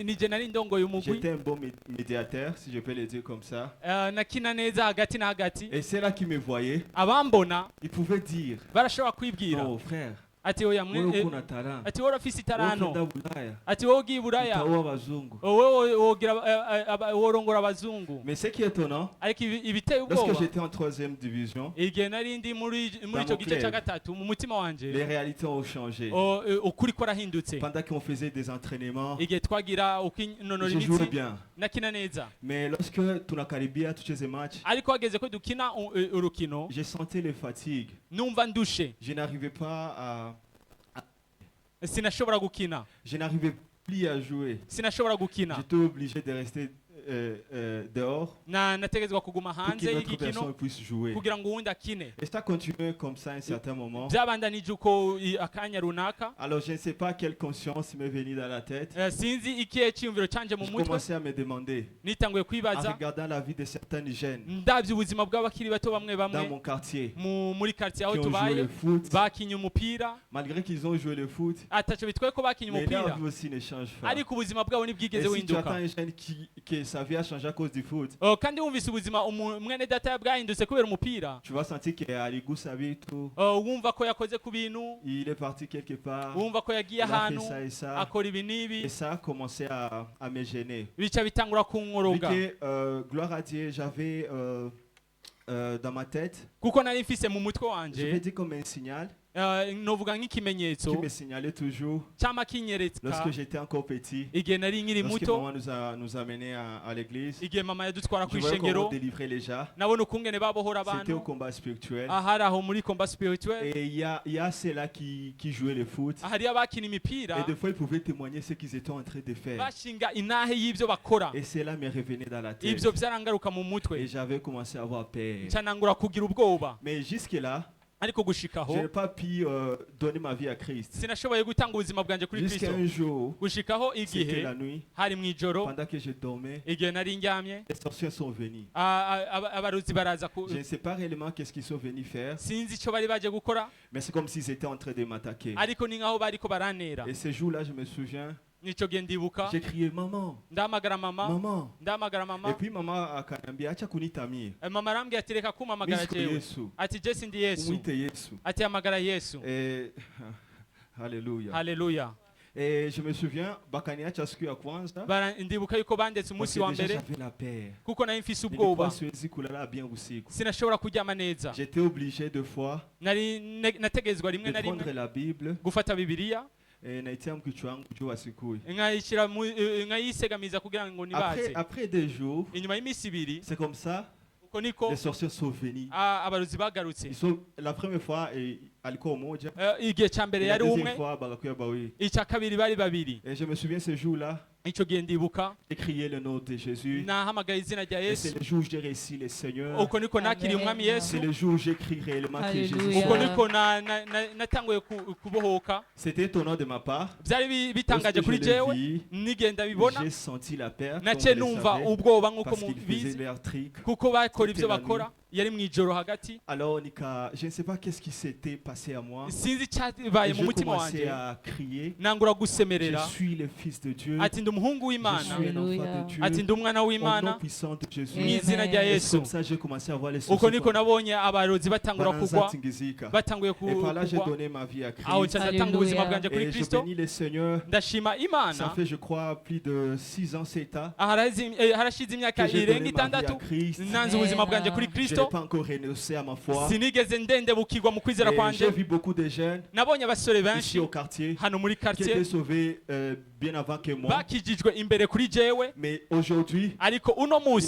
nije nari ndongoye umugwi j'étais un bon médiateur, si je peux le dire comme ça. nakina neza hagati na hagati Et c'est là qui me voyait, abambona il pouvait dire, barashobora kwibwira oh frère, ati oya wewe uko na talent, ati wowe ufise itarano wewe Bulaya, ati wowe ugiye Buraya utaoa wazungu. wowe wogira worongora abazungu Mais ce qui est étonnant, ariko ibiteye lorsque ubwoba j'étais en 3e division, igihe nari ndi muri ico gice cya gatatu mu mutima wanje les réalités ont changé. ukuri kwarahindutse Pendant qu'on faisait des entraînements, igihe twagira ukinonora je jouais imitsi bien. nakina neza Mais lorsque tunakaribia tucheze match, ariko hageze ko dukina urukino je sentais les fatigues. numva ndushe Je n'arrivais pas à... sinashobora gukina Je n'arrivais plus à jouer. sinashobora gukina J'étais obligé de rester dehors nategezwa kuguma pour hanze qu'une autre personne y'igikino puisse jouer. kugira ngo uwundi akine Et ça continuait comme ça à un certain moment. byabandanije uko akanya runaka Alors je ne sais pas quelle conscience m'est venue dans la tête. sinzi ikihe cyiyumviro canje mu Je mutwe commençais à me demander, nitanguye en kwibaza regardant la vie de certaines jeunes ndabye ubuzima bw'abakiri bato bamwe dans bamwe mon quartier muri quartier aho qui ont joué tubaye le foot, bakinye umupira malgré qu'ils ont joué le foot, ataco bitwaye ko bakinye mais leur umupira vie aussi ne change pas. ariko ubuzima bwabo Et ntibwigeze si tu attends winduka un jeune que sa vie a changé à cause du foot, kandi wumvise ubuzima mwene data bwahindutse kubera umupira tu vas sentir qu'il a l'égout sa vie et tout. wumva ko yakoze ku bintu Il est parti quelque part, wumva ko yagiye il a fait ahantu ça et ça. akora ibi n'ibi Et ça a commencé à me gêner. bica bitangura Vu kunkoroga que, gloire à Dieu, j'avais dans ma tête, kuko nari mfise mu mutwe je wanje vais dire comme un signal novuga nk'ikimenyetso qui me signalait toujours cyama kinyereka lorsque j'étais encore petit. igihe nari nkiri Lorsque muto maman nous a amenés à l'église, igihe mama yadutwara ku je voyais comment ishengero on délivrait les gens. nabona ukungene babohora C'était au abantu combat spirituel. ahari aho muri combat spirituel Et il y a ceux-là qui jouaient le foot. ahari abakina imipira Et des fois, ils pouvaient témoigner ce qu'ils étaient en train de faire. bashinga intahe y'ibyo bakora Et cela me revenait dans la tête. ibyo byarangaruka mu mutwe Et j'avais commencé à avoir peur. ncanangura kugira ubwoba Mais jusque-là, ariko je gushikaho n'ai pas pu donner ma vie à Christ. sinashoboye gutanga ubuzima bwanjye kuri Jusqu'à Kristo un jour, gushikaho c'était igihe la nuit, hari mu ijoro pendant que je dormais, igihe nari ndyamye les sorciers sont venus. abarozi baraza Je ne sais pas réellement qu'est-ce qu'ils sont venus faire, sinzi icyo bari baje gukora mais c'est comme s'ils étaient en train de m'attaquer. ariko ni nkaho bariko barantera Et ce jour-là, je me souviens, nico gihe ndibuka j'ai crié maman, ndahamagara mama maman. ndahamagara Et mama puis maman akaniambia acha kunitamia. mama arambwira ati reka kumpamagara Mimi jewe Yesu. ati jesi ndi yesu Umwite Yesu. ati hamagara yesu Et Alléluia. haleluya Et je me souviens bakaniacha siku ya kwanza. ndibuka yuko bandetse Parce umunsi que wa déjà mbere j'avais la paix. kuko nari mfise Nilikuwa ubwoba siwezi kulala bien usiku. sinashobora kuryama neza J'étais obligé deux fois nategezwa rimwe de na prendre rimwe la Bible gufata bibiliya et naitia mkichwa wangu juu asikuye. nkayisegamiza kugira ngo nibaze Après des jours, inyuma y'iminsi ibiri c'est comme ça, uko niko les sorciers sont venus. abarozi bagarutse La première fois, alikuwa mmoja. igihe cya mbere La yari deuxième umwe fois, bakakuya bawili. icya kabiri bari babiri Et je me souviens ce jour-là, icyo gihe ndibuka j'ai crié le nom de Jésus. nahamagaye izina rya Et yesu c'est le jour où j'ai réussi le Seigneur. uko niko nakiriye umwami yesu C'est le jour où j'ai crié réellement que Jésus Alléluia. uko est. niko natanguye kubohoka C'était étonnant de ma part. byari bitangaje Lorsque kuri je l'ai jewe vu, nigenda bibona j'ai senti la peur. nace numva ubwoba nk'uko Parce qu'ils mubizi faisaient leur trick. kuko bakora ibyo bakora Alors je ne sais pas qu'est-ce qui s'était passé à moi. Je commençais à crier. Je suis le fils de Dieu. Je suis un enfant de Dieu. Au nom puissant de Jésus. Et comme ça j'ai commencé à voir les choses. Et par là j'ai donné ma vie à Christ. Et je bénis le Seigneur. Ça fait je crois plus de 6 ans, 7 ans que j'ai donné ma vie à Christ. Je n'ai pas encore renoncé à ma foi. Et j'ai vu beaucoup de jeunes ici au quartier qui étaient sauvés bien avant que moi. Mais aujourd'hui, ils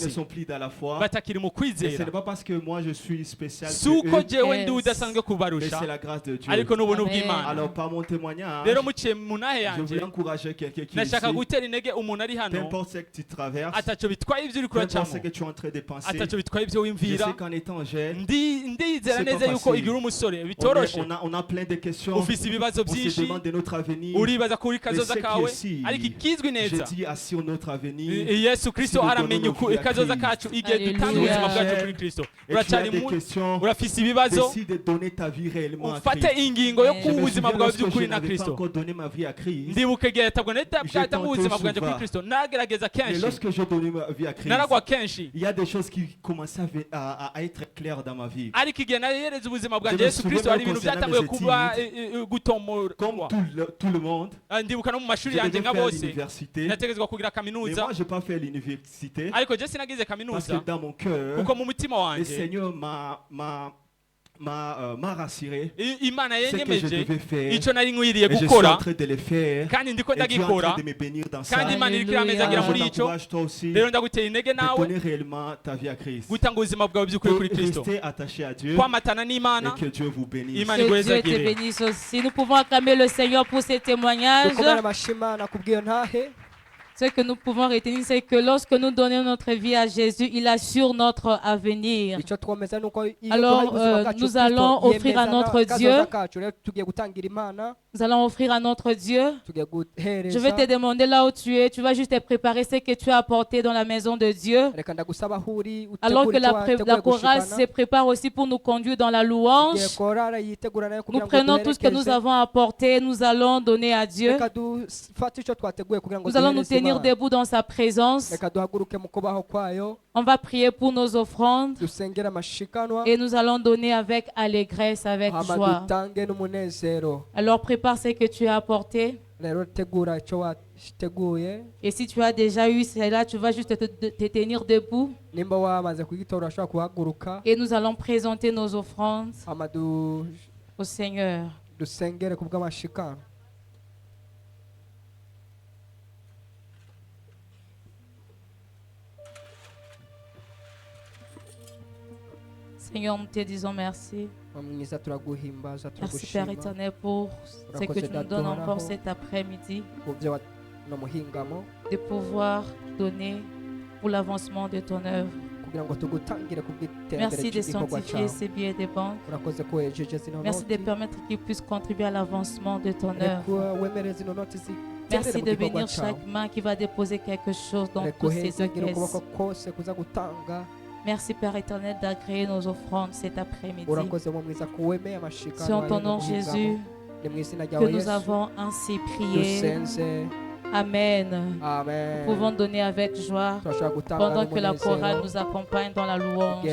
ne sont plus dans la foi. Et ce n'est pas parce que moi je suis spécial que eux, mais c'est la grâce de Dieu. Alors par mon témoignage, je veux encourager quelqu'un qui est ici. Peu importe ce que tu traverses, peu importe ce que tu es en train de penser, je sais qu'en étant jeune, c'est pas facile. On a plein de questions, on se demande de notre avenir, mais ce qui est ici, je dis assis sur notre avenir, c'est de donner nos vies à Christ. Et tu as des questions, décide de donner ta vie réellement à Christ. Je me souviens lorsque je n'avais pas encore donné ma vie à Christ, j'ai tenté souvent. Mais lorsque j'ai donné ma vie à Christ, il y a des choses qui commençaient à être claires dans ma vie. Je me souviens même concernant mes études, comme tout le monde, je devais faire l'université. Mais moi, je n'ai pas fait l'université parce que dans mon cœur, le Seigneur m'a rassuré ce que je devais faire, et je suis en train de le faire, et tu es en train de me bénir dans ça. Je t'encourage toi aussi de donner réellement ta vie à Christ, de rester attaché à Dieu, et que Dieu vous bénisse. Que Dieu te bénisse aussi. Nous pouvons acclamer le Seigneur pour ces témoignages. Ce que nous pouvons retenir, c'est que lorsque nous donnons notre vie à Jésus, il assure notre avenir. Alors, nous allons offrir à notre Dieu. Nous allons offrir à notre Dieu. Je vais te demander là où tu es. Tu vas juste te préparer ce que tu as apporté dans la maison de Dieu. Alors que la chorale se prépare aussi pour nous conduire dans la louange. Nous prenons tout ce que nous avons apporté. Nous allons donner à Dieu. Nous allons nous tenir debout dans sa présence. On va prier pour nos offrandes et nous allons donner avec allégresse, avec joie. Alors prépare ce que tu as apporté. Et si tu as déjà eu cela, tu vas juste te tenir debout. Et nous allons présenter nos offrandes au Seigneur. Seigneur, nous te disons merci. Merci Père éternel pour ce que tu nous donnes encore cet après-midi, de pouvoir donner pour l'avancement de ton œuvre. Merci de sanctifier ces billets de banque. Merci de permettre qu'ils puissent contribuer à l'avancement de ton œuvre. Merci de bénir chaque main qui va déposer quelque chose dans tous ces caisses. Merci Père éternel d'agréer nos offrandes cet après-midi. C'est en ton nom Jésus que nous avons ainsi prié. Amen. Nous pouvons donner avec joie pendant que la chorale nous accompagne dans la louange.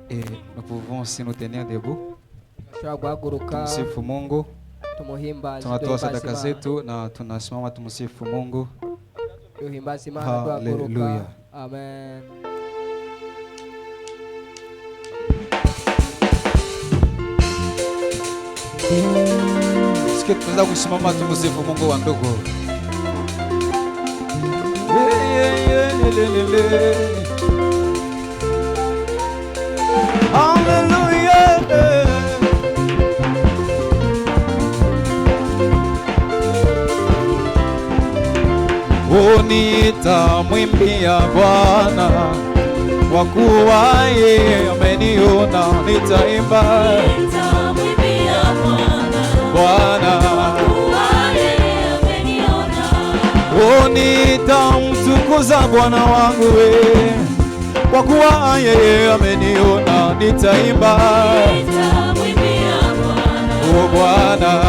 Et nous pouvons aussi nous tenir debout. Tumsifu Mungu. Tunatoa sadaka zetu na tunasimama tumsifu Mungu. Haleluya. Amen. Sikia tunaweza kusimama tumsifu Mungu wa ndugu. Haleluya. Nitamwimbia Bwana kwa kuwa yeye ameniona, nitaimba Bwana kwa kuwa yeye ameniona, nitamtukuza nitamtukuza Bwana wangu kwa kuwa yeye ameniona, nitaimba o Bwana,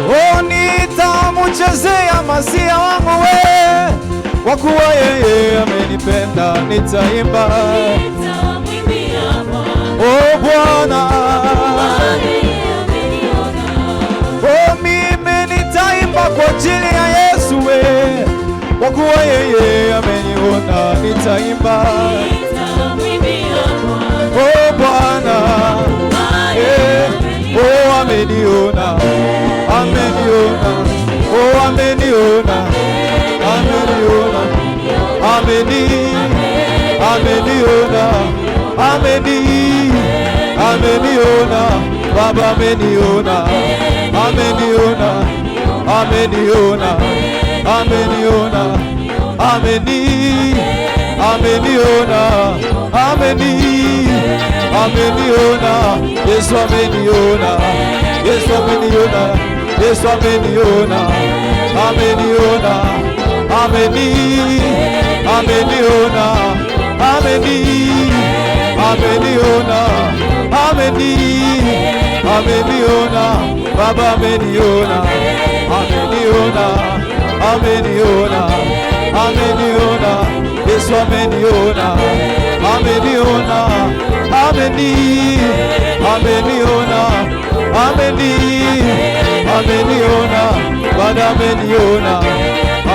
o nitamuchezea Masia wangu kwa kuwa yeye amenipenda, nitaimba o Bwana, o mimi nitaimba kwa ajili ya Yesu kwa kuwa yeye ameniona, nitaimba o Bwana, o ameniona, ameniona, o ameniona, ameniona, ameniona, ameniona, Baba ameniona, ameniona, ameniona, ameniona, ameniona, Yesu ameniona, Yesu ameniona, Yesu ameniona, ameniona, ameniona, ameniona, Baba ameniona, ameniona, ameniona, ameniona, Yesu ameniona, ameniona, ameniona, ameniona, Baba ameniona,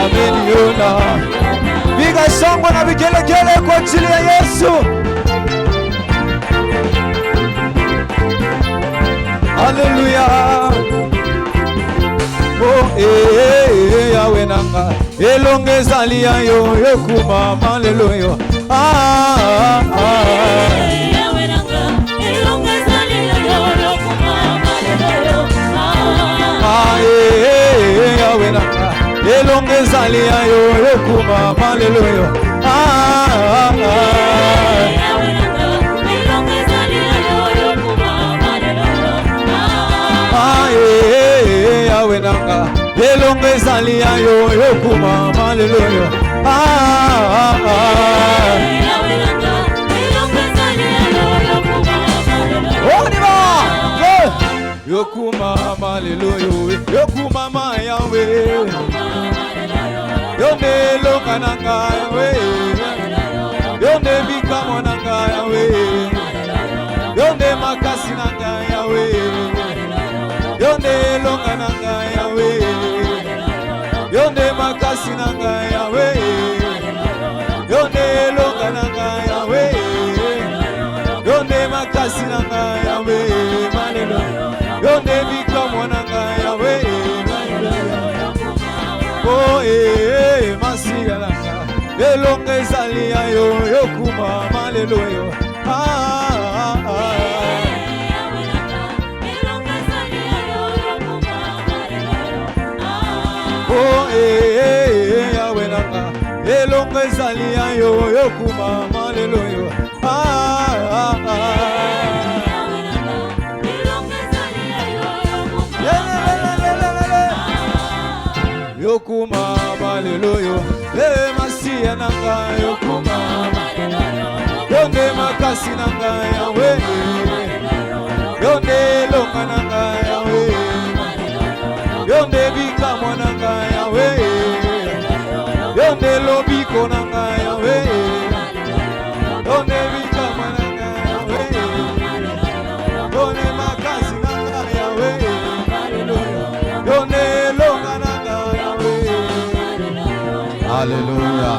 ameniona. Piga shangwe na vigelegele kwa ajili ya Yesu. Haleluya. Oh Yahweh nanga elongeza lia yo yokuma haleluya. Yahweh nanga elongeza lia yo yokuma haleluya. Yahweh nanga elongeza lia yo yokuma haleluya. Yahweh nanga elongeza lia yo yokuma haleluya. Yahweh nanga elongeza lia yo yokuma haleluya. Yokuma haleluya, yokuma ma Yahweh, yone longa nanga Yahweh, yone bikamo nanga Yahweh, yone makasi nanga Yahweh, yone longa nanga Yahweh, yone makasi nanga Yahweh, yone longa nanga Yahweh, yone makasi nanga Yahweh, yone bikamo nanga Yahweh, oh Masia nanga elongeza lia yo yokuma haleluya. Oh Yahweh nanga elongeza lia yo yokuma haleluya. Yokuma haleluya, Masia nanga yokuma haleluya, yonde makasi nanga Yahweh, yonde longa nanga Yahweh, yonde bikamo nanga Yahweh, yonde lobiko nanga Yahweh, yonde bikamo nanga Yahweh, yonde makasi nanga Yahweh, yonde longa nanga Yahweh. Alléluia.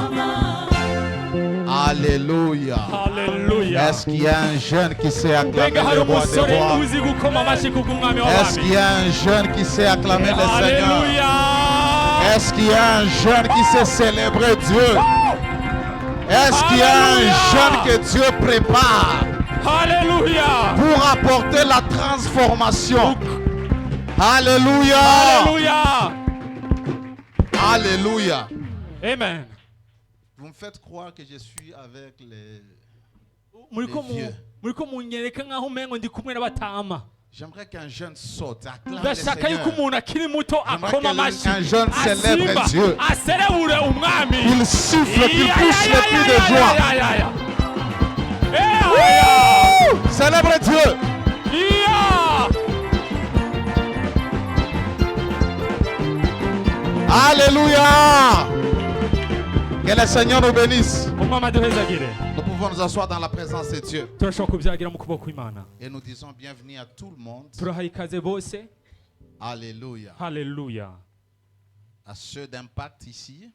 Alléluia. Alléluia. Est-ce qu'il y a un jeune qui sait acclamer le roi des rois? Est-ce qu'il y a un jeune qui sait acclamer le Seigneur? Est-ce qu'il y a un jeune qui sait célébrer Dieu? Est-ce qu'il y a un jeune que Dieu prépare? Alléluia. Pour apporter la transformation. Alléluia. Alléluia. Alléluia. Amen. Vous me faites croire que je suis avec les vieux. J'aimerais qu'un jeune saute, acclame le ndashaka Seigneur. yuko umuntu akiri muto akoma J'aimerais amashyi qu'un jeune célèbre asimba Dieu. aserebure umwami Il souffle, qu'il Ya, pousse ya, les cris ya, de ya, joie. ya, ya, ya. Ya. Célèbre Dieu. Ya. Alléluia. Que le Seigneur nous bénisse. umwami aduhezagire Nous pouvons nous asseoir dans la présence de Dieu. turashobora kubyagira mu kuboko kw'Imana Et nous disons bienvenue à tout le monde. turahaye ikaze bose Alléluia. haleluya À ceux d'impact ici,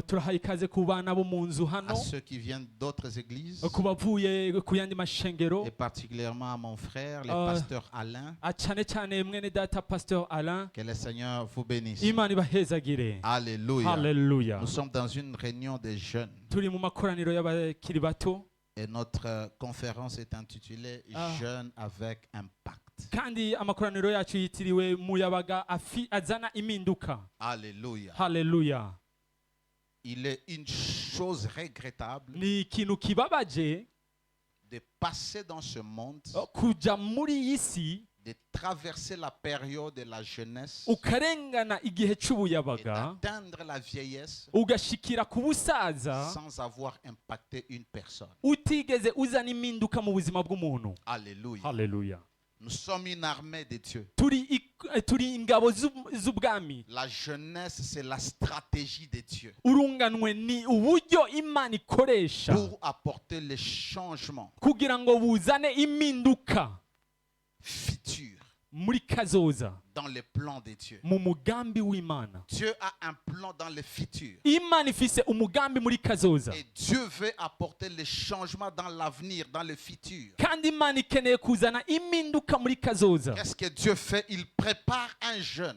turahaye ikaze ku bana bo mu nzu à hano ceux qui viennent d'autres églises, ku bavuye ku yandi mashengero et particulièrement à mon frère, le pasteur Alain. cyane cyane mwene data pasteur Alain Que le Seigneur vous bénisse. Imana ibahezagire Alléluia. haleluya Nous sommes dans une réunion des jeunes turi mu makoraniro y'abakiri bato et notre conférence est intitulée Jeunes avec impact. kandi amakoraniro yacu yitiriwe muyabaga azana impinduka Alléluia. haleluya Il est une chose regrettable ni ikintu kibabaje de passer dans ce monde, kuja muri iyi si de traverser la période de la jeunesse ukarengana igihe et c'ubuyabaga d'atteindre la vieillesse ugashikira ku busaza sans avoir impacté une personne. utigeze uzana impinduka mu buzima bw'umuntu Alléluia. haleluya Nous sommes une armée de Dieu. turi ingabo z'ubwami La jeunesse, c'est la stratégie de Dieu urunganwe ni uburyo imana ikoresha pour apporter les changements kugira ngo buzane impinduka futurs muri kazoza dans les plans de Dieu. mu mugambi w'imana Dieu a un plan dans le futur. imana ifise umugambi muri kazoza Et Dieu veut apporter les changements dans l'avenir, dans le futur. kandi imana ikeneye kuzana impinduka muri kazoza Qu'est-ce que Dieu fait? Il prépare un jeune.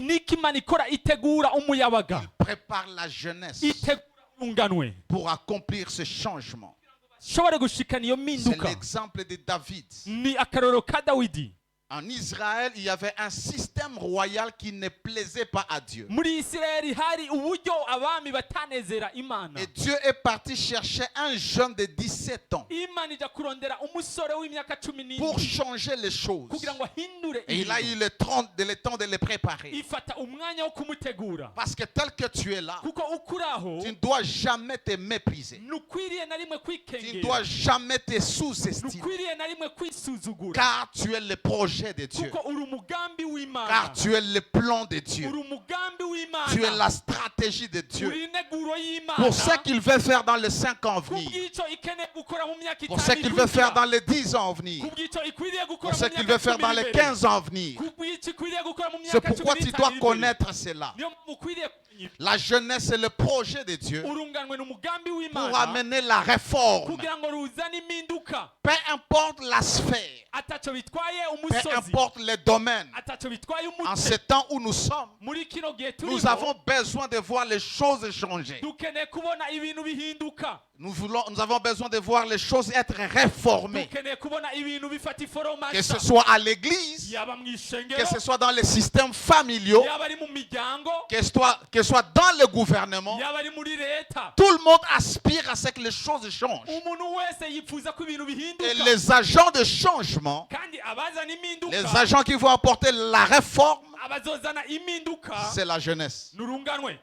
niko imana ikora itegura umuyabaga Il prépare la jeunesse itegura urunganwe pour accomplir ce changement. shobora gushikana iyo C'est mpinduka l'exemple de David. ni akarorero ka dawidi En Israël, il y avait un système royal qui ne plaisait pas à Dieu. muri isirayeli hari uburyo abami batanezera imana Et Dieu est parti chercher un jeune de 17 ans imana ijya kurondera umusore w'imyaka pour 17 changer les choses. kugira ngo ahindure Et il a eu ibintu. le temps de les préparer. ifata umwanya wo kumutegura Parce que tel que tu es là, kuko ukuri aho tu ne dois jamais te mépriser. ntukwiriye na rimwe Tu ne kwikengera dois jamais te sous-estimer. ntukwiriye na rimwe kwisuzugura Car tu es le projet de Dieu. kuko uri umugambi Car w'imana tu es le plan de Dieu. uri umugambi Tu es w'imana la stratégie de Dieu. uri integuro y'imana Pour ce qu'il veut faire dans les 5 ans à venir. kubw'icyo ikeneye gukora mu myaka Pour ce qu'il veut faire dans les 10 ans à venir. kubw'icyo ikwiriye gukora Pour ce mu qu'il myaka veut faire dans les 15 ans à venir. kubw'icyo ikwiriye gukora mu C'est myaka pourquoi tu dois connaître cela. niyo mukwiriye kumenya. La jeunesse, c'est le projet de Dieu urunganwe n'umugambi pour w'imana amener la réforme. kugira ngo ruzane impinduka Peu importe la sphère, ataco bitwaye peu umusozi importe le domaine. ataco bitwaye En umuce ce temps où nous sommes, muri kino gihe nous turimo avons besoin de voir les choses changer. dukeneye kubona ibintu bihinduka Nous avons besoin de voir les choses être réformées. dukeneye kubona ibintu bifata iforoma Que ce soit à l'église, yaba mu que ishengero ce soit dans les systèmes familiaux, yaba ari mu miryango que ce soit dans le gouvernement. yaba ari muri leta Tout le monde aspire à ce que les choses changent. umuntu wese yifuza ko ibintu Et bihinduka les agents de changement, kandi abazana les impinduka agents qui vont apporter la réforme, abazozana impinduka c'est la jeunesse. nurunganwe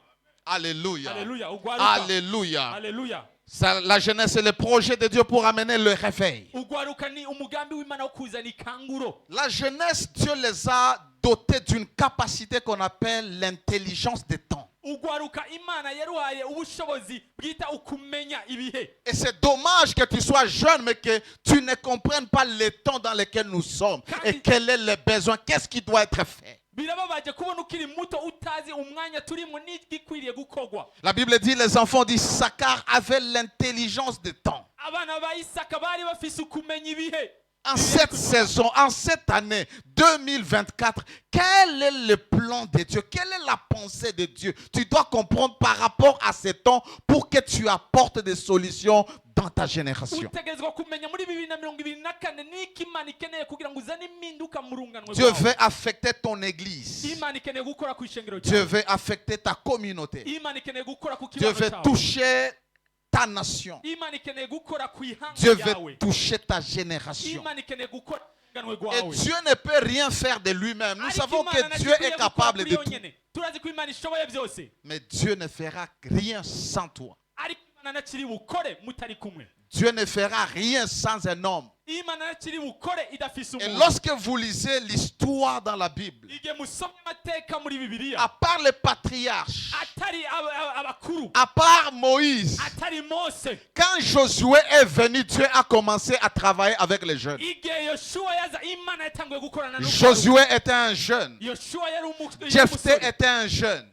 Alléluia. haleluya ugwaruka Alléluia. haleluya La jeunesse, c'est le projet de Dieu pour amener le réveil. ugwaruka ni umugambi w'imana wo kuzana ikanguro La jeunesse, Dieu les a dotés d'une capacité qu'on appelle l'intelligence des temps. ugwaruka imana yaruhaye ubushobozi bwita ukumenya ibihe Et c'est dommage que tu sois jeune, mais que tu ne comprennes pas les temps dans lesquels nous sommes. Et quel est le besoin, qu'est-ce qui doit être fait. birababaje kubona ukiri muto utazi umwanya turimo n'igikwiriye gukorwa La Bible dit, les enfants d'Issachar avaient l'intelligence des temps. abana ba isaka bari bafise ukumenya ibihe En cette saison, en cette année 2024, quel est le plan de Dieu? Quelle est la pensée de Dieu? Tu dois comprendre par rapport à ces temps pour que tu apportes des solutions dans ta génération. utegerezwa kumenya muri 2024 n'iki imana ikeneye kugira ngo uzane impinduka mu runganwe Dieu rwawe. veut affecter ton église. imana ikeneye gukora ku ishengero Dieu ryawe veut affecter ta communauté. imana ikeneye gukora ku Dieu kibazo veut cyawe toucher ta nation. imana ikeneye gukora ku ihanga Dieu ryawe veut toucher ta génération. imana ikeneye gukora Et Dieu ne peut rien faire de lui-même. Nous savons que Dieu est capable de tout. Mais Dieu ne fera rien sans toi. Dieu ne fera rien sans un homme. Et lorsque vous lisez l'histoire dans la Bible, à part les patriarches, à part Moïse, quand Josué est venu, Dieu a commencé à travailler avec les jeunes. Josué était un jeune. Jephthé était un jeune.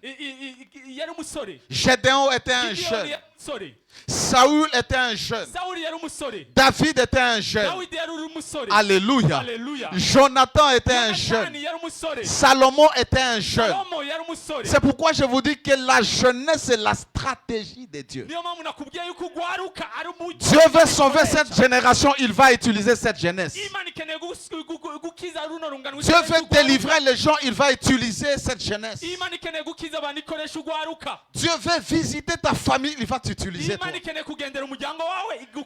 Gédéon était un jeune. Saoul était un jeune. David était un jeune. Alléluia. Jonathan était un jeune. Salomon était un jeune. C'est pourquoi je vous dis que la jeunesse est la stratégie de Dieu. Dieu veut sauver cette génération, il va utiliser cette jeunesse. Dieu veut délivrer les gens, il va utiliser cette jeunesse. Dieu veut visiter ta famille, il va t'utiliser toi.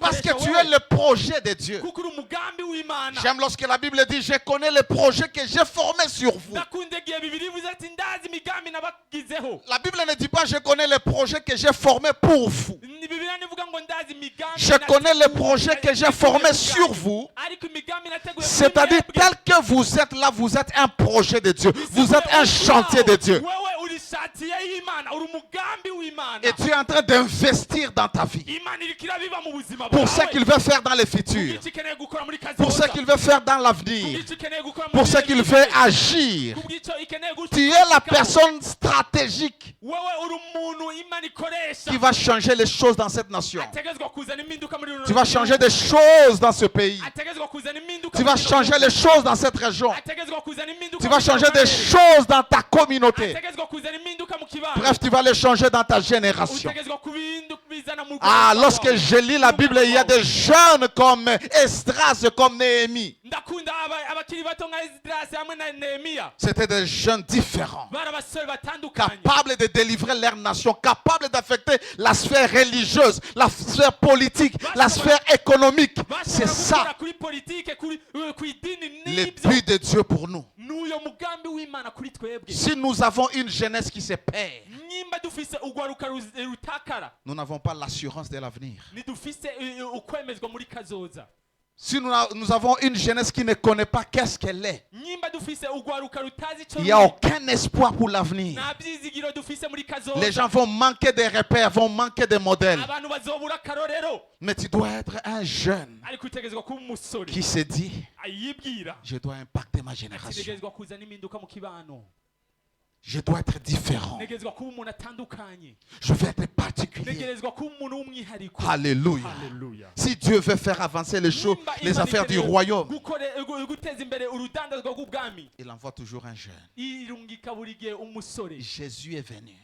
Parce que tu es le projet de Dieu. J'aime lorsque la Bible dit, je connais les projets que j'ai formés sur vous. La Bible ne dit pas, je connais les projets que j'ai formés pour vous. Je connais les projets que j'ai formés sur vous. C'est-à-dire, tel que vous êtes là, vous êtes un projet de Dieu. Vous êtes un chantier de Dieu. Et tu es en train d'investir dans ta vie. Pour ce qu'il veut faire dans le futur. Pour ce qu'il veut faire dans l'avenir. Pour ce qu'il veut agir. Tu es la personne stratégique qui va changer les choses dans cette nation. Tu vas changer des choses dans ce pays. Tu vas changer les choses dans cette région. Tu vas changer des choses dans ta communauté. Bref, tu vas les changer dans ta génération. Ah, lorsque je lis la Bible, il y a des jeunes comme Esdras, comme Néhémie. C'était des jeunes différents, capables de délivrer leur nation, capables d'affecter la sphère religieuse, la sphère politique, la sphère économique. C'est ça le but de Dieu pour nous. Si nous avons une jeunesse qui se perd, nous n'avons pas l'assurance de l'avenir. Si nous avons une jeunesse qui ne connaît pas qu'est-ce qu'elle est, il n'y a aucun espoir pour l'avenir. Les gens vont manquer de repères, vont manquer de modèles. Mais tu dois être un jeune qui se dit, je dois impacter ma génération. Je dois être différent. Je vais être particulier. Alléluia. Si Dieu veut faire avancer les choses, les affaires du royaume, il envoie toujours un jeune. Jésus est venu.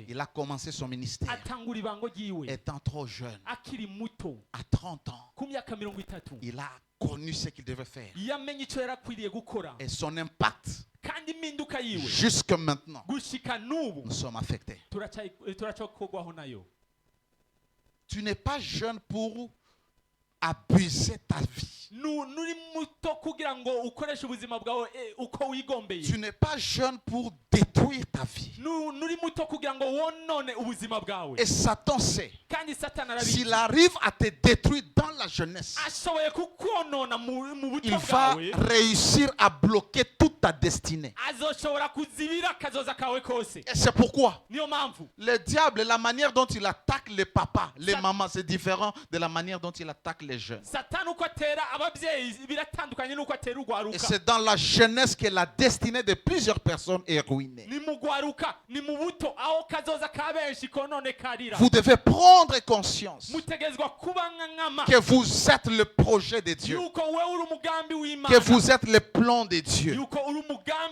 Il a commencé son ministère étant trop jeune. À 30 ans, il a connu ce qu'il devait faire. Et son impact, jusque maintenant, nous sommes affectés. Tu n'es pas jeune pour abuser ta vie. Tu n'es pas jeune pour détruire ta vie. Et Satan sait, s'il arrive à te détruire dans la jeunesse, il va réussir à bloquer toute ta destinée. Et c'est pourquoi le diable, la manière dont il attaque les papas, les mamans, c'est différent de la manière dont il attaque les jeunes. Et c'est dans la jeunesse que la destinée de plusieurs personnes est ruinée. Vous devez prendre conscience que vous êtes le projet de Dieu, que vous êtes le plan de Dieu.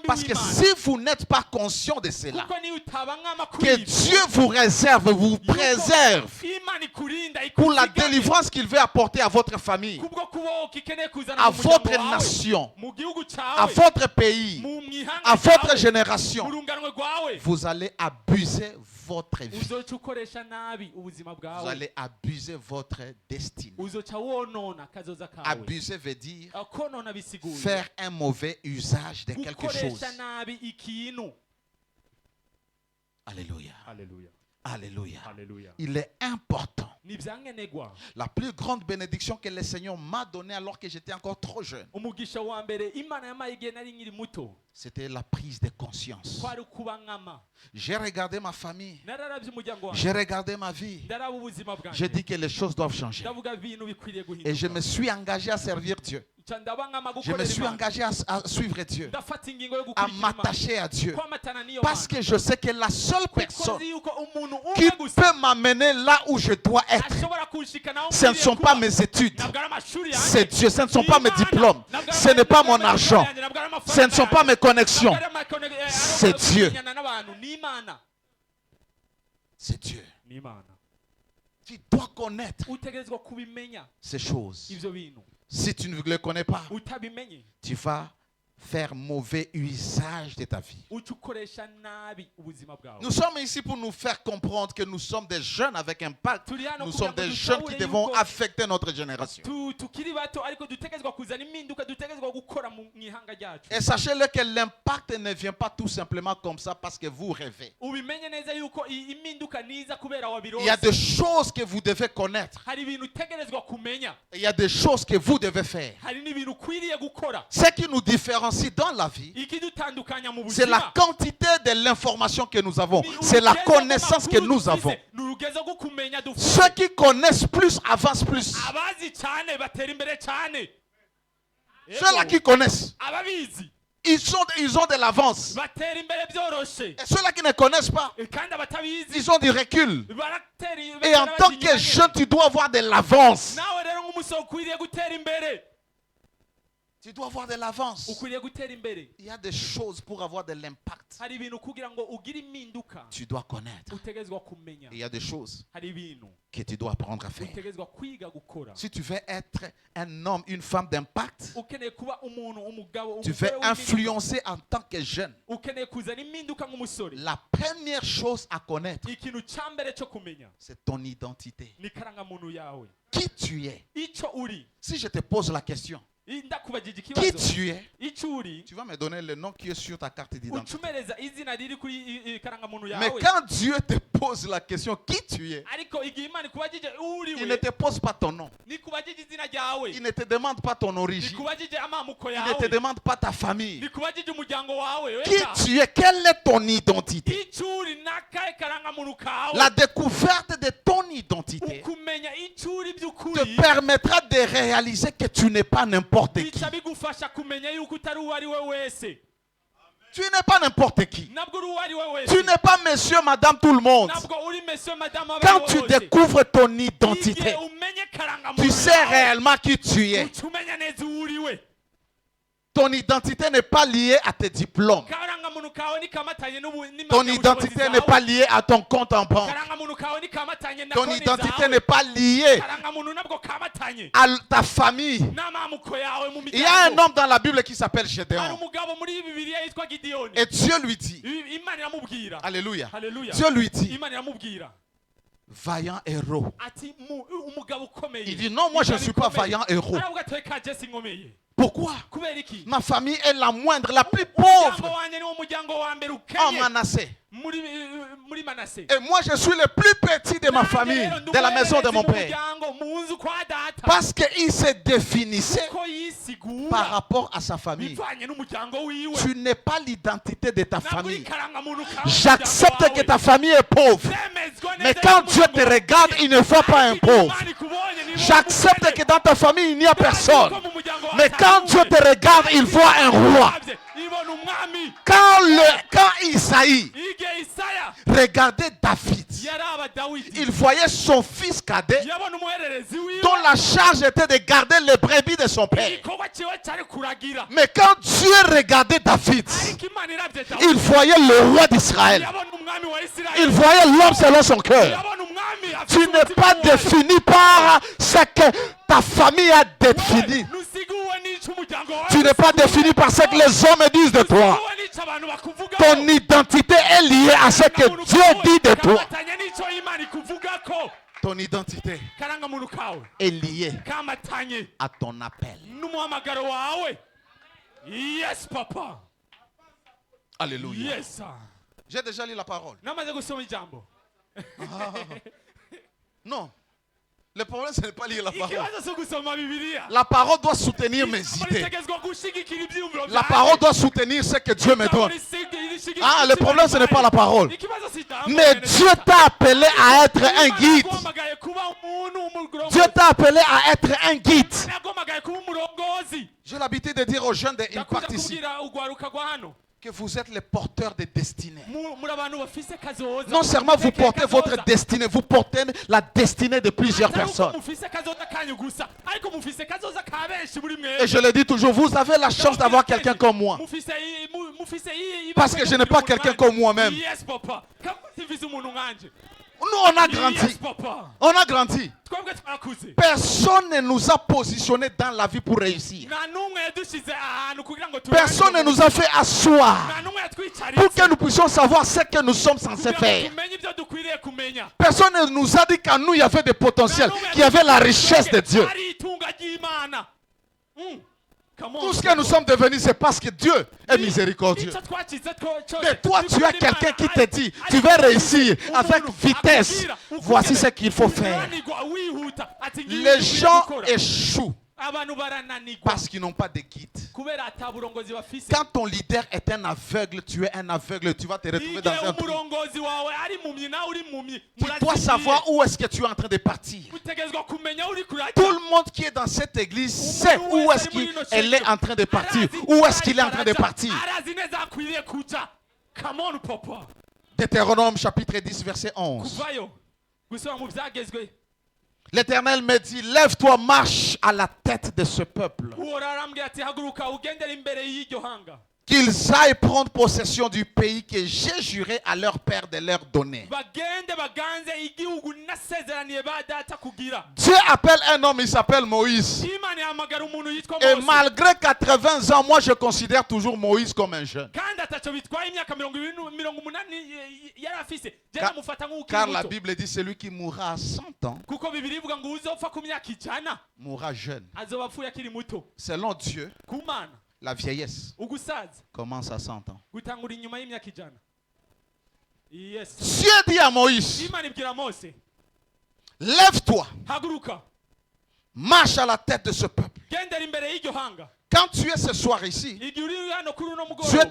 Parce que si vous n'êtes pas conscient de cela, que Dieu vous réserve, vous préserve pour la délivrance qu'il veut apporter à votre famille, à votre nation, à votre pays, à votre génération, vous allez abuser votre vie. Vous allez abuser votre destinée. Abuser veut dire faire un mauvais usage de quelque chose. Alléluia. Alléluia. Alléluia. Alléluia. Il est important. La plus grande bénédiction que le Seigneur m'a donnée alors que j'étais encore trop jeune, c'était la prise de conscience. J'ai regardé ma famille. J'ai regardé ma vie. J'ai dit que les choses doivent changer. Et je me suis engagé à servir Dieu. Je me suis engagé à suivre Dieu, à m'attacher à Dieu, parce que je sais que la seule personne qui peut m'amener là où je dois être, ce ne sont pas mes études, c'est Dieu. Ce ne sont pas mes diplômes, ce n'est pas mon argent, ce ne sont pas mes connexions, c'est Dieu. C'est Dieu. Tu dois connaître ces choses. Si tu ne le connais pas, tu vas faire mauvais usage de ta vie. Nous sommes ici pour nous faire comprendre que nous sommes des jeunes avec impact. Nous sommes des jeunes qui devront affecter notre génération. Et sachez-le que l'impact ne vient pas tout simplement comme ça parce que vous rêvez. Il y a des choses que vous devez connaître. Il y a des choses que vous devez faire. Ce qui nous différencie dans la vie, c'est la quantité de l'information que nous avons. C'est la connaissance que nous avons. Ceux qui connaissent plus avancent plus. Ceux-là qui connaissent, ils ont de l'avance. Et ceux-là qui ne connaissent pas, ils ont du recul. Et en tant que jeune, tu dois avoir de l'avance. Tu dois avoir de l'avance. Il y a des choses pour avoir de l'impact. Tu dois connaître. Il y a des choses que tu dois apprendre à faire. Si tu veux être un homme, une femme d'impact, tu veux influencer en tant que jeune, la première chose à connaître, c'est ton identité. Qui tu es? Si je te pose la question, qui tu es? Tu vas me donner le nom qui est sur ta carte d'identité. Mais quand Dieu te pose la question, qui tu es? Il ne te pose pas ton nom. Il ne te demande pas ton origine. Il ne te demande pas ta famille. Qui tu es? Quelle est ton identité? La découverte de ton identité te permettra de réaliser que tu n'es pas n'importe qui. Tu n'es pas n'importe qui. Tu n'es pas monsieur, madame, tout le monde. Quand tu découvres ton identité, tu sais réellement qui tu es. Ton identité n'est pas liée à tes diplômes. Ton identité n'est pas liée à ton compte en banque. Ton identité n'est pas liée à ta famille. Il y a un homme dans la Bible qui s'appelle Gédéon. Et Dieu lui dit, alléluia, Dieu lui dit, vaillant héros. Il dit non, moi je ne suis pas vaillant héros. Pourquoi? Ma famille est la moindre, la plus pauvre en Manassé. Et moi je suis le plus petit de ma famille, de la maison de mon père. Parce qu'il se définissait par rapport à sa famille. Tu n'es pas l'identité de ta famille. J'accepte que ta famille est pauvre. Mais quand Dieu te regarde, il ne voit pas un pauvre. J'accepte que dans ta famille, il n'y a personne. Mais quand Dieu te regarde, il voit un roi. Quand Isaïe regardait David, il voyait son fils cadet dont la charge était de garder les brebis de son père. Mais quand Dieu regardait David, il voyait le roi d'Israël. Il voyait l'homme selon son cœur. Tu n'es pas défini par ce que ta famille a défini. Tu n'es pas défini par ce que les hommes disent de toi. Ton identité est liée à ce que Dieu dit de toi. Ton identité est liée à ton appel. Yes, papa. Alléluia. Yes, j'ai déjà lu la parole. Non. Le problème, ce n'est pas lire la parole. La parole doit soutenir mes idées. La parole doit soutenir ce que Dieu me donne. Ah, le problème, ce n'est pas la parole. Mais Dieu t'a appelé à être un guide. Dieu t'a appelé à être un guide. J'ai l'habitude de dire aux jeunes ils participent que vous êtes les porteurs de destinée. Non seulement vous portez votre destinée, vous portez la destinée de plusieurs personnes. Et je le dis toujours, vous avez la chance d'avoir quelqu'un comme moi. Parce que je n'ai pas quelqu'un comme moi-même. Nous, on a grandi. On a grandi. Personne ne nous a positionnés dans la vie pour réussir. Personne ne nous a fait asseoir pour que nous puissions savoir ce que nous sommes censés faire. Personne ne nous a dit qu'en nous il y avait des potentiels, qu'il y avait la richesse de Dieu. Tout ce que nous sommes devenus, c'est parce que Dieu est miséricordieux. Mais toi, tu as quelqu'un qui te dit, tu vas réussir avec vitesse. Voici ce qu'il faut faire. Les gens échouent parce qu'ils n'ont pas de guide. Quand ton leader est un aveugle, tu es un aveugle, tu vas te retrouver dans un trou. Tu dois savoir où est-ce que tu es en train de partir. Tout le monde qui est dans cette église sait où est-ce qu'elle est en train de partir. Où est-ce qu'il est en train de partir. Deutéronome chapitre 10 verset 11. L'Éternel me dit, lève-toi, marche à la tête de ce peuple. Qu'ils aillent prendre possession du pays que j'ai juré à leur père de leur donner. Dieu appelle un homme, il s'appelle Moïse. Et malgré 80 ans, moi je considère toujours Moïse comme un jeune. Car la Bible dit celui qui mourra à 100 ans mourra jeune. Selon Dieu, la vieillesse commence à 100 ans. Dieu dit à Moïse, lève-toi, marche à la tête de ce peuple. Quand tu es ce soir ici, Dieu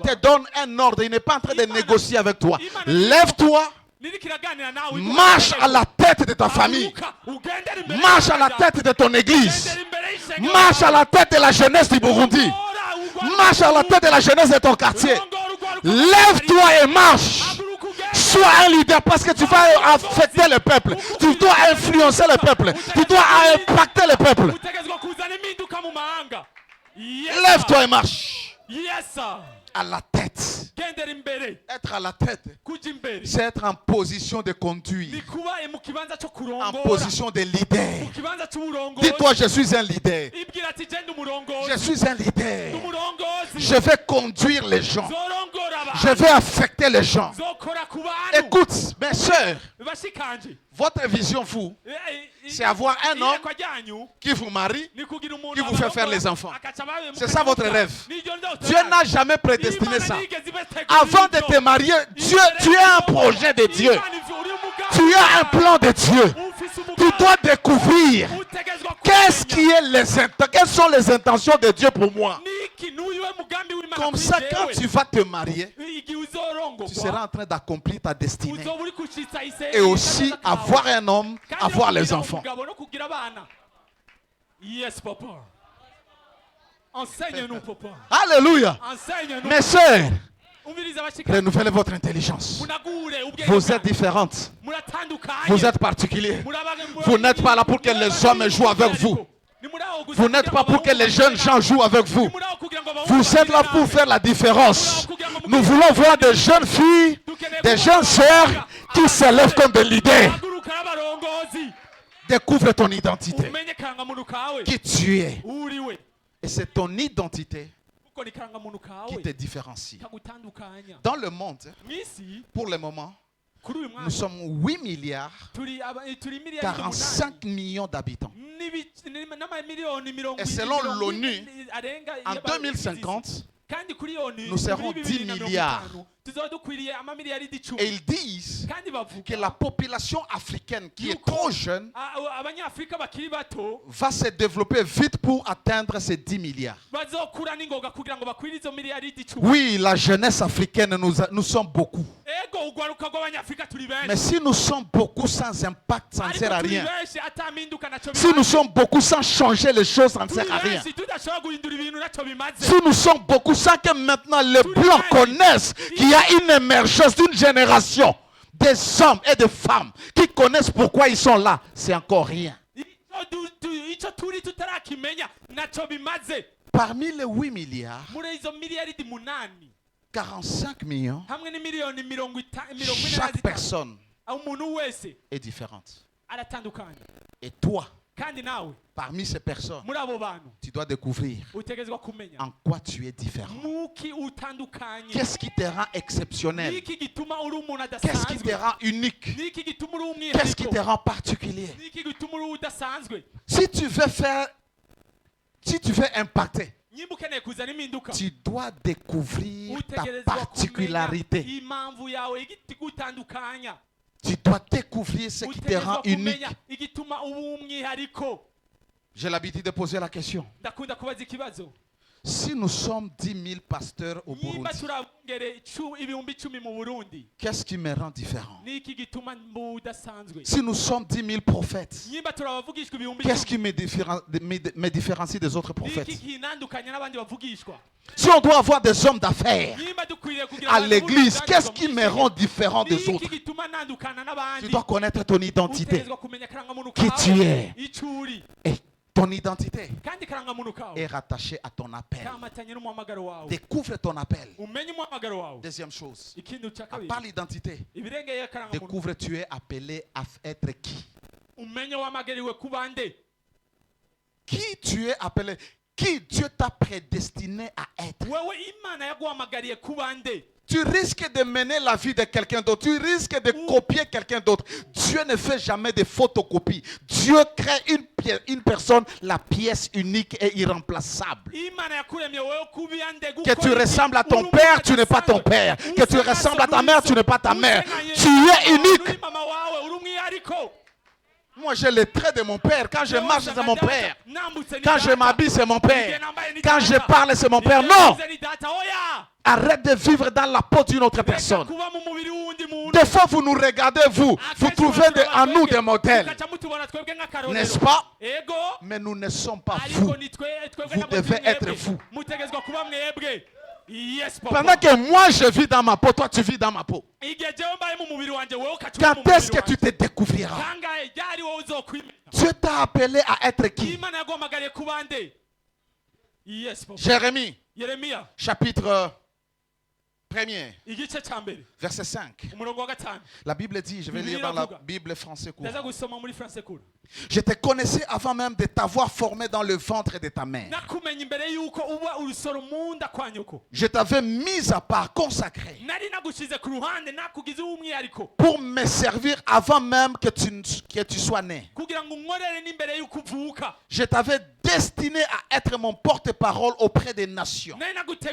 te donne un ordre. Il n'est pas en train de négocier avec toi. Lève-toi, marche à la tête de ta famille. Marche à la tête de ton église. Marche à la tête de la jeunesse du Burundi. Marche à la tête de la jeunesse de ton quartier. Lève-toi et marche. Sois un leader parce que tu vas affecter le peuple. Tu dois influencer le peuple. Tu dois impacter le peuple. Lève-toi et marche. À la tête. Être à la tête, c'est être en position de conduire, en position de leader. Dis-toi, je suis un leader. Je suis un leader. Je vais conduire les gens. Je vais affecter les gens. Écoute, mes soeurs, votre vision, vous, c'est avoir un homme qui vous marie, qui vous fait faire les enfants. C'est ça votre rêve. Dieu n'a jamais prédestiné ça. Avant de te marier, Dieu, tu as un projet de Dieu. Tu as un plan de Dieu. Tu dois découvrir quelles sont les intentions de Dieu pour moi. Comme ça, quand tu vas te marier, tu seras en train d'accomplir ta destinée. Et aussi avoir un homme, avoir les enfants. Yes, papa. Enseigne-nous, papa. Alléluia. Mes soeurs, renouvelez votre intelligence. Vous êtes différentes. Vous êtes particuliers. Vous n'êtes pas là pour que les hommes jouent avec vous. Vous n'êtes pas pour que les jeunes gens jouent avec vous. Vous êtes là pour faire la différence. Nous voulons voir des jeunes filles, des jeunes sœurs qui s'élèvent comme des leaders. Découvre ton identité. Qui tu es. Et c'est ton identité qui te différencie. Dans le monde, pour le moment, nous sommes 8 milliards, 45 millions d'habitants. Et selon l'ONU, en 2050, nous serons 10 milliards. Et ils disent que la population africaine qui est trop jeune va se développer vite pour atteindre ces 10 milliards. Oui, la jeunesse africaine, nous sommes beaucoup. Mais si nous sommes beaucoup sans impact, ça ne sert à rien. Si nous sommes beaucoup sans changer les choses, ça ne sert à rien. Si nous sommes beaucoup sans que maintenant les Blancs connaissent qu'il y a une émergence d'une génération des hommes et des femmes qui connaissent pourquoi ils sont là, c'est encore rien. Parmi les 8 milliards, 45 millions, chaque personne est différente. Et toi, parmi ces personnes, tu dois découvrir en quoi tu es différent. Qu'est-ce qui te rend exceptionnel? Qu'est-ce qui te rend unique? Qu'est-ce qui te rend particulier? Si tu veux impacter, tu dois découvrir ta particularité. Tu dois découvrir ce qui te rend unique. J'ai l'habitude de poser la question. Si nous sommes 10 000 pasteurs au Burundi, qu'est-ce qui me rend différent? Si nous sommes 10 000 prophètes, qu'est-ce qui me différencie des autres prophètes? Si on doit avoir des hommes d'affaires à l'église, qu'est-ce qui me rend différent des autres? Tu dois connaître ton identité, qui tu es. Et ton identité est rattachée à ton appel. Découvre ton appel. Deuxième chose, à part l'identité, découvre tu es appelé à être qui. Qui tu es appelé? Qui Dieu t'a prédestiné à être. Tu risques de mener la vie de quelqu'un d'autre. Tu risques de copier quelqu'un d'autre. Dieu ne fait jamais de photocopies. Dieu crée une personne, la pièce unique et irremplaçable. Que tu ressembles à ton père, tu n'es pas ton père. Que tu ressembles à ta mère, tu n'es pas ta mère. Tu es unique. Moi, j'ai les traits de mon père. Quand je marche, c'est mon père. Quand je m'habille, c'est mon père. Quand je parle, c'est mon père. Non! Arrête de vivre dans la peau d'une autre personne. Des fois, vous nous regardez, vous trouvez en nous des modèles. N'est-ce pas? Mais nous ne sommes pas vous. Vous devez être vous. Pendant que moi je vis dans ma peau, toi tu vis dans ma peau. Quand est-ce que tu te découvriras? Dieu t'a appelé à être qui? Jérémie, chapitre 1er, verset 5. La Bible dit, je vais lire dans la Bible français court. Je te connaissais avant même de t'avoir formé dans le ventre de ta mère. Je t'avais mis à part, consacré, pour me servir avant même que tu sois né. Je t'avais destiné à être mon porte-parole auprès des nations. Tu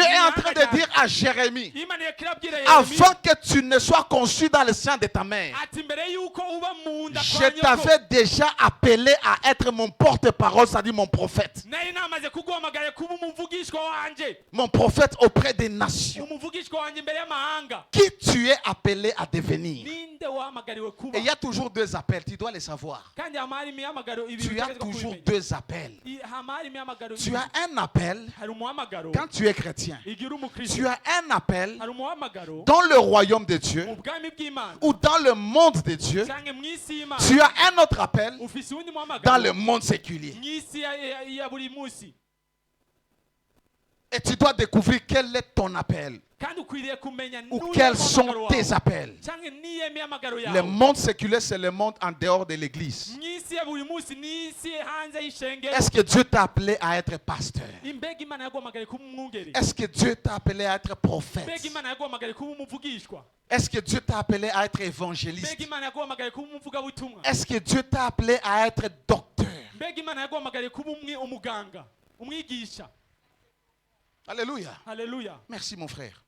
es en train de dire à Jérémie, avant que tu ne sois conçu dans le sein de ta mère, je t'avais déjà appelé à être mon porte-parole, c'est-à-dire mon prophète. Mon prophète auprès des nations. Qui tu es appelé à devenir? Et il y a toujours deux appels, tu dois les savoir. Tu as toujours deux appels. Tu as un appel quand tu es chrétien. Tu as un appel dans le royaume de Dieu ou dans le monde de Dieu. Tu as un autre appel dans le monde séculier. Et tu dois découvrir quel est ton appel. Ou quels sont tes appels. Le monde séculaire, c'est le monde en dehors de l'église. Est-ce que Dieu t'a appelé à être pasteur? Est-ce que Dieu t'a appelé à être prophète? Est-ce que Dieu t'a appelé à être évangéliste? Est-ce que Dieu t'a appelé à être docteur? Alléluia. Alléluia. Merci mon frère.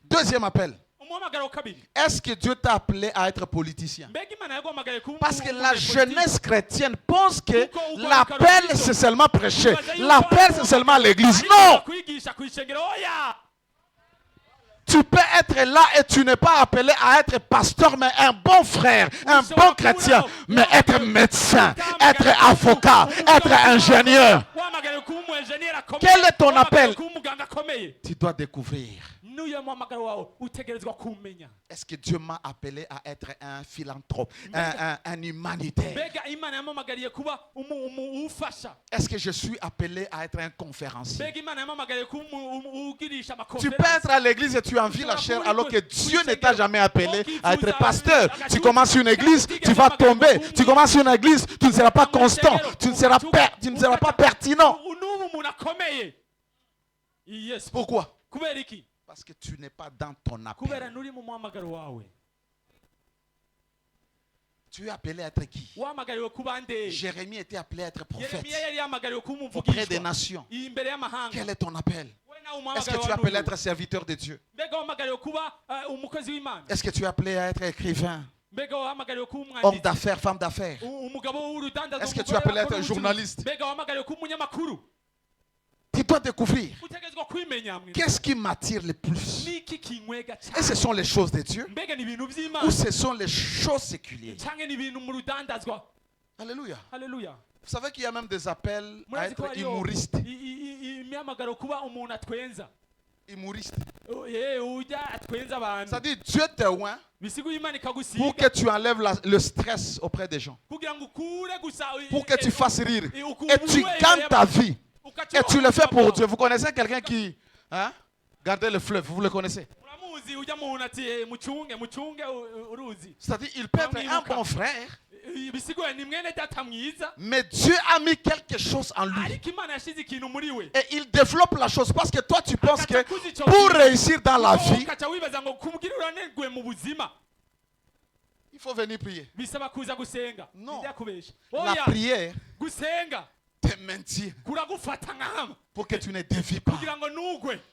Deuxième appel. Est-ce que Dieu t'a appelé à être politicien? Parce que la jeunesse chrétienne pense que l'appel c'est seulement prêcher. L'appel c'est seulement l'église. Non! Tu peux être là et tu n'es pas appelé à être pasteur, mais un bon frère, un bon chrétien, mais être médecin, être avocat, être ingénieur. Quel est ton appel? Tu dois découvrir. Est-ce que Dieu m'a appelé à être un philanthrope, un humanitaire? Est-ce que je suis appelé à être un conférencier? Tu peux être à l'église et tu envies la chair alors que Dieu ne t'a jamais appelé à être pasteur. Tu commences une église, tu vas tomber. Tu commences une église, tu ne seras pas constant. Tu ne seras pas pertinent. Pourquoi? Parce que tu n'es pas dans ton appel. Tu es appelé à être qui? Jérémie était appelé à être prophète auprès des nations. Quel est ton appel? Est-ce que tu es appelé à être serviteur de Dieu? Est-ce que tu es appelé à être écrivain? Homme d'affaires, femme d'affaires? Est-ce que tu es appelé à être journaliste? Tu dois découvrir qu'est-ce qui m'attire le plus. Et ce sont les choses de Dieu ou ce sont les choses séculières. Alléluia. Alléluia. Vous savez qu'il y a même des appels à être humoriste. Humoriste. C'est-à-dire Dieu te oint pour que tu enlèves le stress auprès des gens. Pour que tu fasses rire. Et tu gagnes ta vie. Et tu le fais pour Dieu. Vous connaissez quelqu'un qui gardait le fleuve? Vous le connaissez? C'est-à-dire il peut être un bon frère, mais Dieu a mis quelque chose en lui. Et il développe la chose parce que toi tu penses que pour réussir dans la vie, il faut venir prier. Non. La prière te maintient pour que tu ne dévies pas.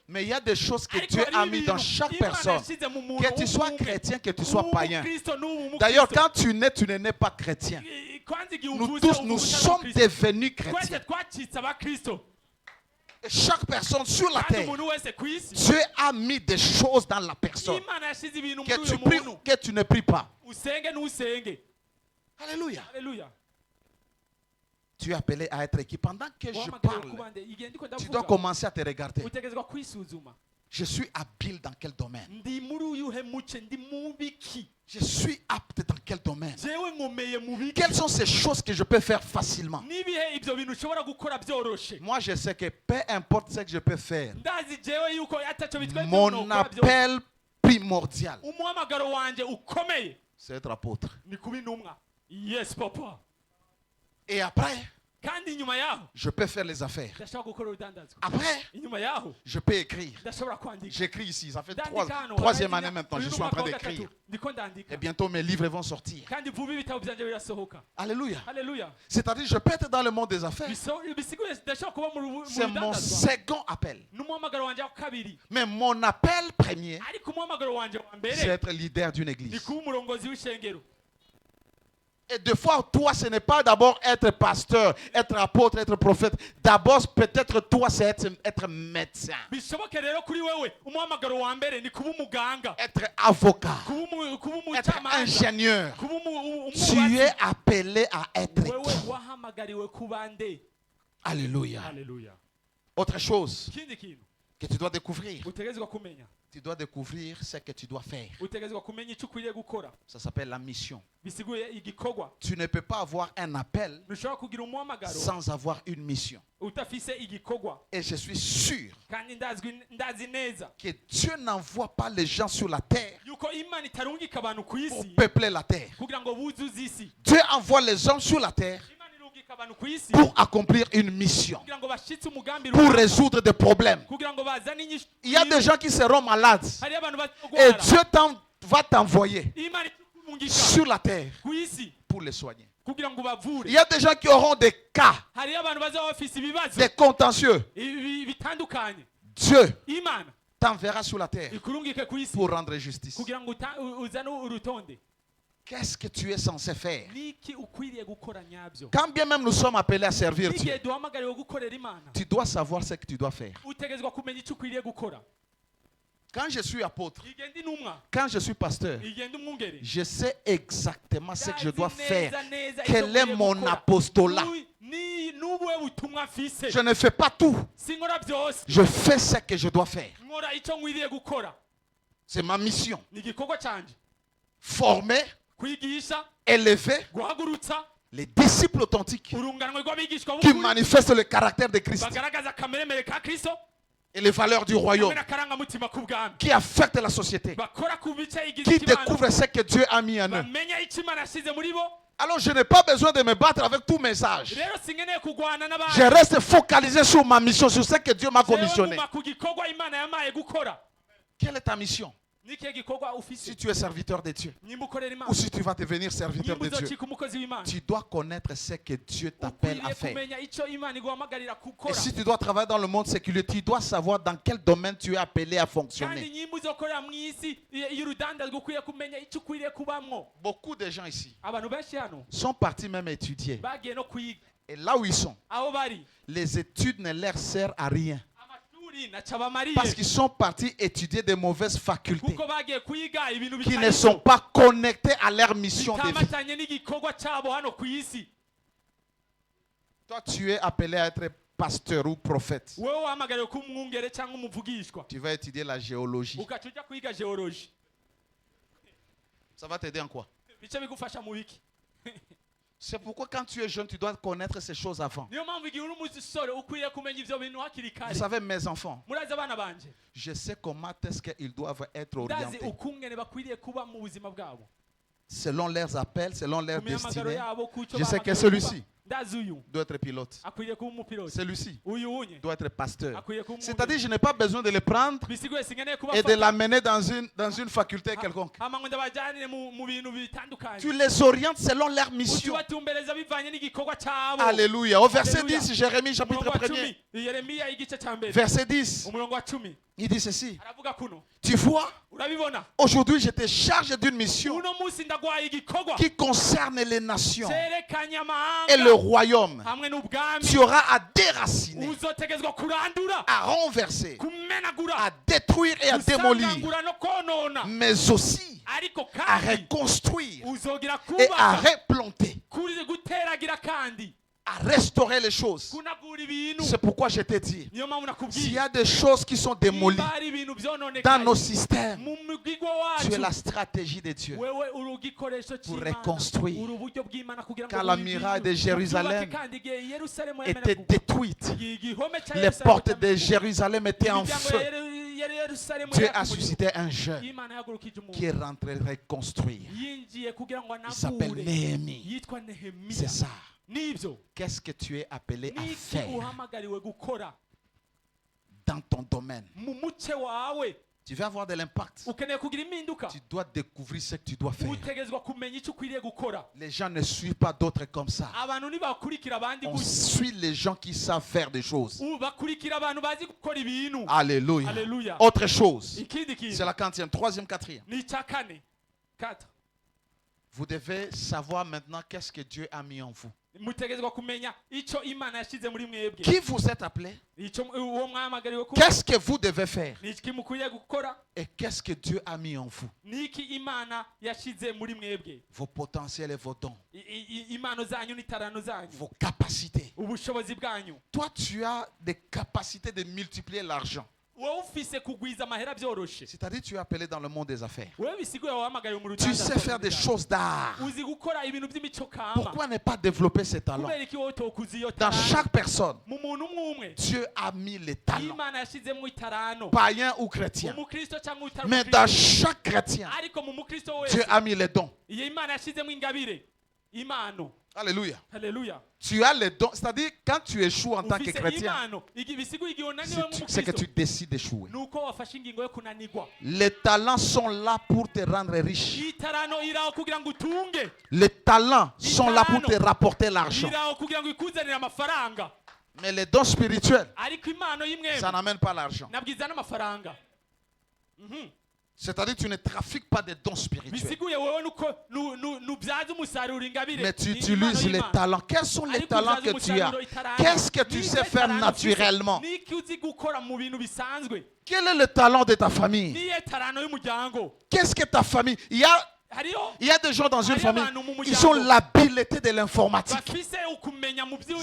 Mais il y a des choses que Dieu a mis dans chaque personne. Que tu sois chrétien, que tu sois païen. D'ailleurs, quand tu ne nais pas chrétien. Nous tous, nous sommes devenus chrétiens. Et chaque personne sur la terre, Dieu a mis des choses dans la personne. Que tu pries ou que tu ne pries pas. Alléluia. Alléluia. Tu es appelé à être qui? Pendant que je parle, tu dois commencer à te regarder. Je suis habile dans quel domaine? Je suis apte dans quel domaine? Quelles sont ces choses que je peux faire facilement? Moi, je sais que peu importe ce que je peux faire, mon appel primordial, c'est être apôtre. Yes, papa. Et après, je peux faire les affaires. Après, je peux écrire. J'écris ici. Ça fait troisième année maintenant. Je suis en train d'écrire. Et bientôt mes livres vont sortir. Alléluia. C'est-à-dire, je peux être dans le monde des affaires. C'est mon second appel. Mais mon appel premier, c'est être leader d'une église. Et des fois, toi, ce n'est pas d'abord être pasteur, être apôtre, être prophète. D'abord, peut-être toi, c'est être médecin. Être avocat. Être ingénieur. Tu es appelé à être qui? Alléluia. Alléluia. Autre chose. que tu dois découvrir. Tu dois découvrir ce que tu dois faire. Ça s'appelle la mission. Tu ne peux pas avoir un appel sans avoir une mission. Et je suis sûr que Dieu n'envoie pas les gens sur la terre pour peupler la terre. Dieu envoie les gens sur la terre pour accomplir une mission, pour résoudre des problèmes. Il y a des gens qui seront malades et Dieu va t'envoyer sur la terre pour les soigner. Il y a des gens qui auront des cas, des contentieux. Dieu t'enverra sur la terre pour rendre justice. Qu'est-ce que tu es censé faire? Quand bien même nous sommes appelés à servir Dieu, tu dois savoir ce que tu dois faire. Quand je suis apôtre, quand je suis pasteur, je sais exactement ce que je dois faire. Quel est mon apostolat? Je ne fais pas tout. Je fais ce que je dois faire. C'est ma mission. Former, élever les disciples authentiques qui manifestent le caractère de Christ et les valeurs du royaume, qui affectent la société, qui découvrent ce que Dieu a mis en eux. Alors je n'ai pas besoin de me battre avec tous mes âges. Je reste focalisé sur ma mission, sur ce que Dieu m'a commissionné. Quelle est ta mission? Si tu es serviteur de Dieu ou si tu vas devenir serviteur de Dieu, tu dois connaître ce que Dieu t'appelle à faire. Et si tu dois travailler dans le monde séculier, tu dois savoir dans quel domaine tu es appelé à fonctionner. Beaucoup de gens ici sont partis même étudier. Et là où ils sont, les études ne leur servent à rien. Parce qu'ils sont partis étudier des mauvaises facultés qui ne sont pas connectées à leur mission de vie. Toi, tu es appelé à être pasteur ou prophète. Tu vas étudier la géologie. Ça va t'aider en quoi? C'est pourquoi quand tu es jeune, tu dois connaître ces choses avant. Vous savez, mes enfants, je sais comment est-ce qu'ils doivent être orientés. Selon leurs appels, selon leurs destinées. Je sais que celui-ci doit être pilote. Celui-ci doit être pasteur. C'est-à-dire que je n'ai pas besoin de le prendre et de l'amener dans une faculté quelconque. Tu les orientes selon leur mission. Alléluia. Au verset 10, Jérémie chapitre 1er. Verset 10. Il dit ceci. Tu vois, aujourd'hui je te charge d'une mission qui concerne les nations et le royaume. Tu auras à déraciner, à renverser, à détruire et à démolir, mais aussi à reconstruire et à replanter, à restaurer les choses. C'est pourquoi je t'ai dit, s'il y a des choses qui sont démolies dans nos systèmes, tu es la stratégie de Dieu pour reconstruire. Quand la muraille de Jérusalem était détruite, les portes de Jérusalem étaient en feu, Dieu a suscité un jeune qui est rentré reconstruire. Il s'appelle Néhémie. C'est ça. Qu'est-ce que tu es appelé à faire dans ton domaine? Tu veux avoir de l'impact. Tu dois découvrir ce que tu dois faire. Les gens ne suivent pas d'autres comme ça. On suit les gens qui savent faire des choses. Alléluia. Autre chose. C'est la quatrième, troisième, quatrième. Vous devez savoir maintenant qu'est-ce que Dieu a mis en vous. Qui vous êtes appelé? Qu'est-ce que vous devez faire? Et qu'est-ce que Dieu a mis en vous? Vos potentiels et vos dons. Vos capacités. Toi, tu as des capacités de multiplier l'argent. C'est-à-dire tu es appelé dans le monde des affaires. Tu sais faire des choses d'art. Pourquoi ne pas développer ces talents? Dans chaque personne, Dieu a mis les talents, païens ou chrétiens. Mais dans chaque chrétien, Dieu a mis les dons. Alléluia. Alléluia. Tu as les dons. C'est-à-dire, quand tu échoues en tant que chrétien, c'est que tu décides d'échouer. Les talents sont là pour te rendre riche. Les talents sont là pour te rapporter l'argent. Mais les dons spirituels, ça n'amène pas l'argent. C'est-à-dire que tu ne trafiques pas des dons spirituels. Mais tu utilises les talents. Quels sont les talents que tu as? Qu'est-ce que tu sais faire naturellement? Quel est le talent de ta famille? Qu'est-ce que ta famille? Il y a des gens dans une famille, ils ont l'habileté de l'informatique.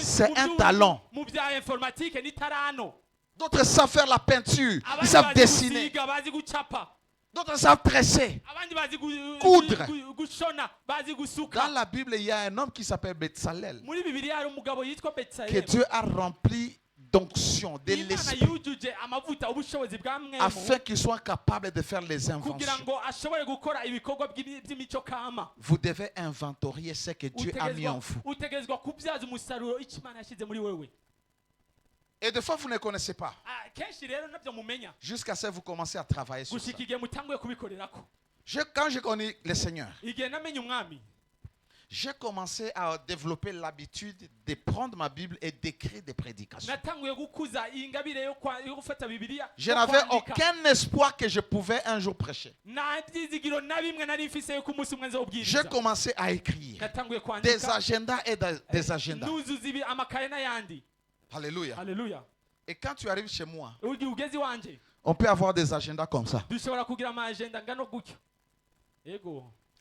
C'est un talent. D'autres savent faire la peinture. Ils savent dessiner. D'autres savent tresser, coudre. Dans la Bible, il y a un homme qui s'appelle Betsalel, que Dieu a rempli d'onction, de l'esprit, afin qu'il soit capable de faire les inventions. Vous devez inventorier ce que Dieu a mis en vous. Et des fois, vous ne connaissez pas. Jusqu'à ce que vous commencez à travailler sur ça. Quand j'ai connu le Seigneur, j'ai commencé à développer l'habitude de prendre ma Bible et d'écrire des prédications. Je n'avais aucun espoir que je pouvais un jour prêcher. J'ai commencé à écrire des agendas et des agendas. Alléluia. Alléluia. Et quand tu arrives chez moi, on peut avoir des agendas comme ça.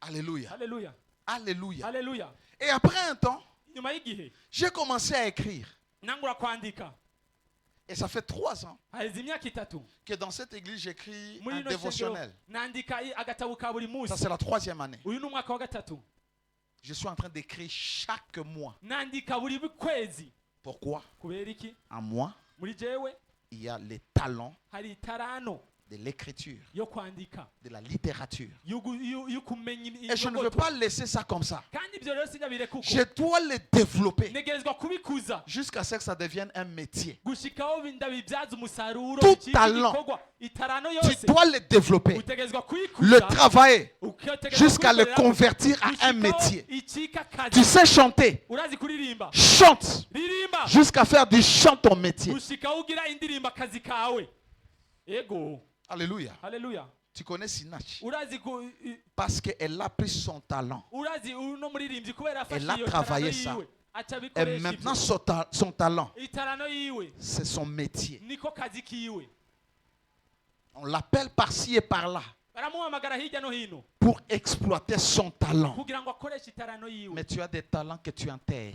Alléluia. Alléluia. Alléluia. Alléluia. Et après un temps, j'ai commencé à écrire. Et ça fait 3 ans que dans cette église, j'écris un dévotionnel. Ça, c'est la 3e année. Je suis en train d'écrire chaque mois. Pourquoi? En moi, il y a les talents de l'écriture, de la littérature. Et je ne veux pas laisser ça comme ça. Je dois les développer jusqu'à ce que ça devienne un métier. Tout talent, tu dois le développer, le travailler jusqu'à le convertir à un métier. Tu sais chanter, chante jusqu'à faire du chant ton métier. Alléluia. Alléluia. Tu connais Sinach? Parce qu'elle a pris son talent. Elle a travaillé ça. Et maintenant son talent, c'est son métier. On l'appelle par-ci et par-là pour exploiter son talent. Mais tu as des talents que tu enterres.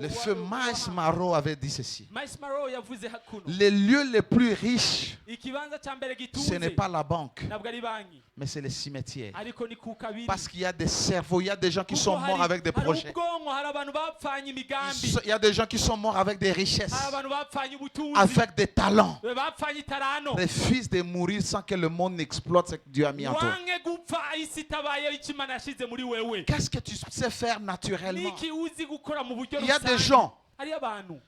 Le feu Miles Monroe avait dit ceci: les lieux les plus riches, ce n'est pas la banque, mais c'est les cimetières. Parce qu'il y a des cerveaux, il y a des gens qui sont morts avec des projets. Il y a des gens qui sont morts avec des richesses, avec des talents. Refuse de mourir sans que le monde n'exploite ce que Dieu a mis en toi. Qu'est-ce que tu sais faire naturellement? Il y a des gens,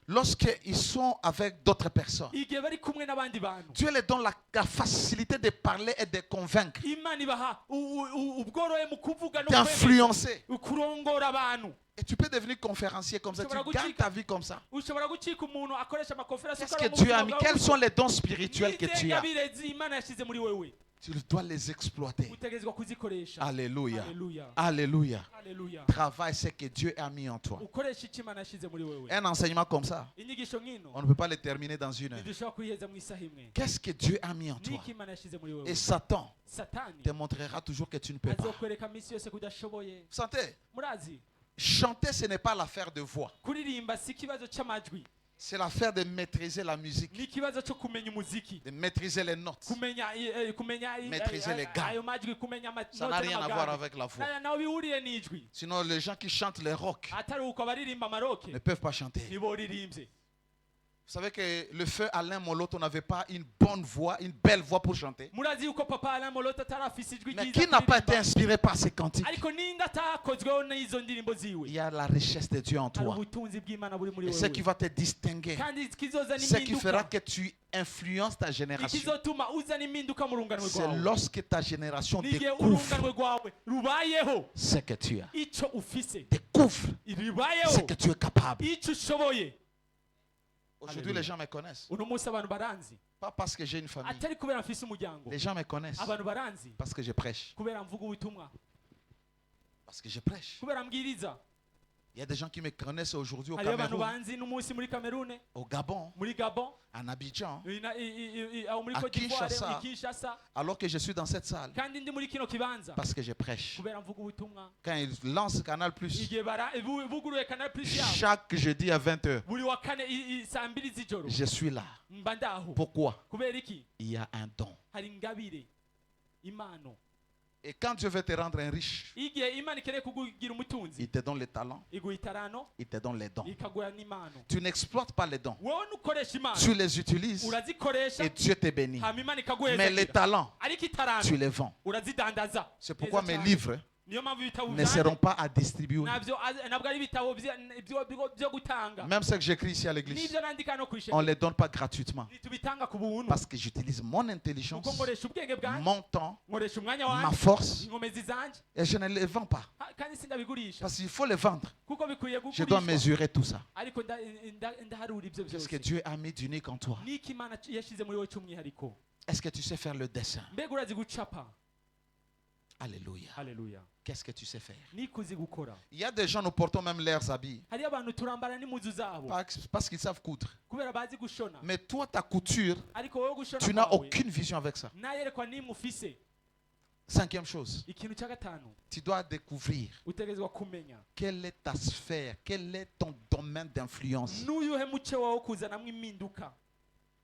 lorsqu'ils sont avec d'autres personnes, Dieu leur donne la facilité de parler et de convaincre, d'influencer. Et tu peux devenir conférencier comme ça, tu gagnes ta vie comme ça. Qu'est-ce que Dieu a mis? Quels sont les dons spirituels que tu as? Tu dois les exploiter. Alléluia. Alléluia. Travaille ce que Dieu a mis en toi. Un enseignement comme ça, on ne peut pas le terminer dans 1 heure. Qu'est-ce que Dieu a mis en toi? Et Satan te montrera toujours que tu ne peux pas. Sentez? Chanter, ce n'est pas l'affaire de voix. C'est l'affaire de maîtriser la musique, de maîtriser les notes, maîtriser les gars. Ça n'a rien à voir avec la voix. Sinon, les gens qui chantent les rock ne peuvent pas chanter. Vous savez que le feu Alain Moloto n'avait pas une bonne voix, une belle voix pour chanter. Mais qui n'a pas été inspiré par ces cantiques? Il y a la richesse de Dieu en toi. Et ce qui va te distinguer, ce qui fera que tu influences ta génération, c'est lorsque ta génération découvre ce que tu as. Découvre ce que tu es capable. Aujourd'hui, les gens me connaissent. Pas parce que j'ai une famille. Les gens me connaissent parce que je prêche. Parce que je prêche. Il y a des gens qui me connaissent aujourd'hui au Cameroun, au Gabon, en Abidjan, à Kinshasa, alors que je suis dans cette salle. Parce que je prêche. Quand ils lancent Canal+, chaque jeudi à 20h, je suis là. Pourquoi? Il y a un don. Et quand Dieu veut te rendre un riche, il te donne les talents, il te donne les dons. Tu n'exploites pas les dons, tu les utilises et Dieu te bénit. Mais les talents, tu les vends. C'est pourquoi mes livres ne seront pas à distribuer. Même ce que j'écris ici à l'église, on ne les donne pas gratuitement. Parce que j'utilise mon intelligence, mon temps, ma force, et je ne les vends pas. Parce qu'il faut les vendre. Je dois mesurer tout ça. Qu'est-ce que Dieu a mis d'unique en toi? Est-ce que tu sais faire le dessin? Alléluia. Alléluia. Qu'est-ce que tu sais faire? Il y a des gens, nous portons même leurs habits parce qu'ils savent coudre. Mais toi, ta couture, tu n'as aucune vision avec ça. Cinquième chose, tu dois découvrir quelle est ta sphère, quel est ton domaine d'influence.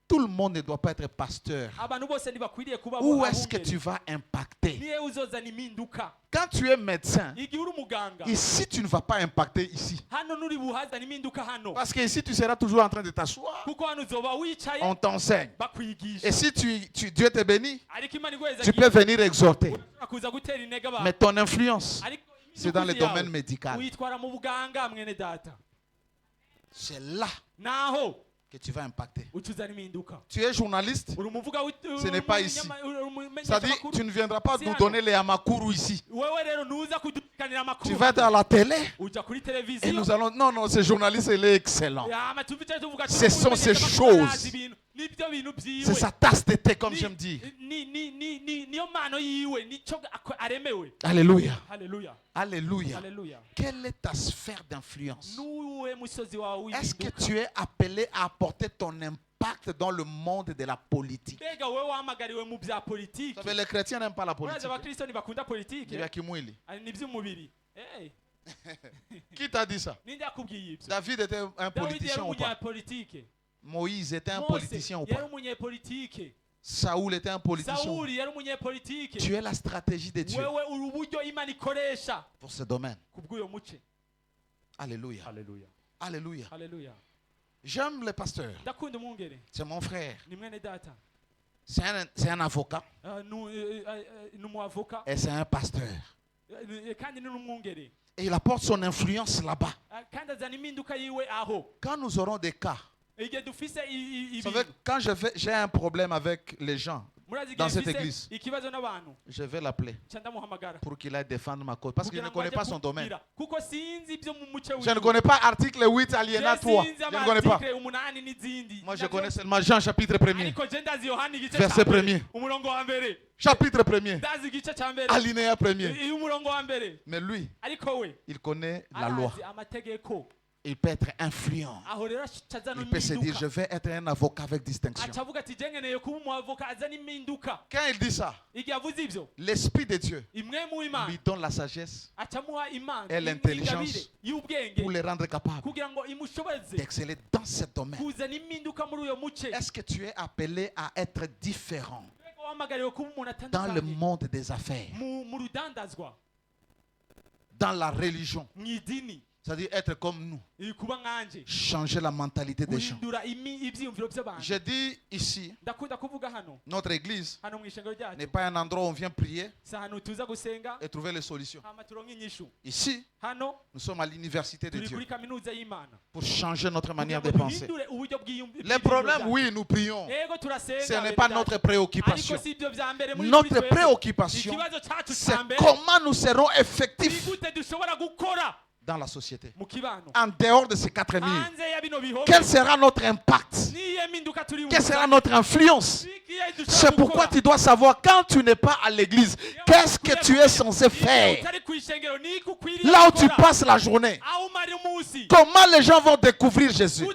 Tout le monde ne doit pas être pasteur. Où est-ce que tu vas impacter? Quand tu es médecin, ici tu ne vas pas impacter ici. Parce que ici tu seras toujours en train de t'asseoir. On t'enseigne. Et si Dieu te bénit, tu peux venir exhorter. Mais ton influence, c'est dans le domaine médical. C'est là que tu vas impacter. Tu es journaliste, ce n'est pas ici. Ça dit, tu ne viendras pas nous donner les Amakuru ici. Tu vas être à la télé et nous allons... Non, ce journaliste, il est excellent. Ce sont ces choses. C'est sa tasse de thé, comme j'aime dire. Alléluia. Alléluia. Quelle est ta sphère d'influence? Est-ce que tu es appelé à apporter ton impact dans le monde de la politique? Les chrétiens n'aiment pas la politique. Qui t'a dit ça? David était un politicien ou pas? Moïse était un politicien ou pas? Saoul était un politicien. Tu es la stratégie de Dieu pour ce domaine. Alléluia. Alléluia. Alléluia. J'aime le pasteur. C'est mon frère. C'est un avocat. Et c'est un pasteur. Et il apporte son influence là-bas. Quand nous aurons des cas, vous savez, quand j'ai un problème avec les gens dans cette église, je vais l'appeler pour qu'il aille défendre ma cause. Parce que je ne connais pas son domaine. Je ne connais pas article 8 alinéa 3. Je ne connais pas. Moi, je connais seulement Jean chapitre 1er, verset 1er. Chapitre 1er, alinéa 1er. Mais lui, il connaît la loi. Il peut être influent. Il peut se dire, je vais être un avocat avec distinction. Quand il dit ça, l'Esprit de Dieu lui donne la sagesse et l'intelligence pour le rendre capable d'exceller dans ce domaine. Est-ce que tu es appelé à être différent dans le monde des affaires, dans la religion? C'est-à-dire être comme nous. Changer la mentalité des gens. Je dis ici, notre église n'est pas un endroit où on vient prier et trouver les solutions. Ici, nous sommes à l'université de Dieu pour changer notre manière de penser. Les problèmes, oui, nous prions. Ce n'est pas notre préoccupation. Notre préoccupation, c'est comment nous serons effectifs dans la société. En dehors de ces 4 murs, quel sera notre impact? Quelle sera notre influence? C'est pourquoi tu dois savoir, quand tu n'es pas à l'église, qu'est-ce que tu es censé faire? Là où tu passes la journée, comment les gens vont découvrir Jésus?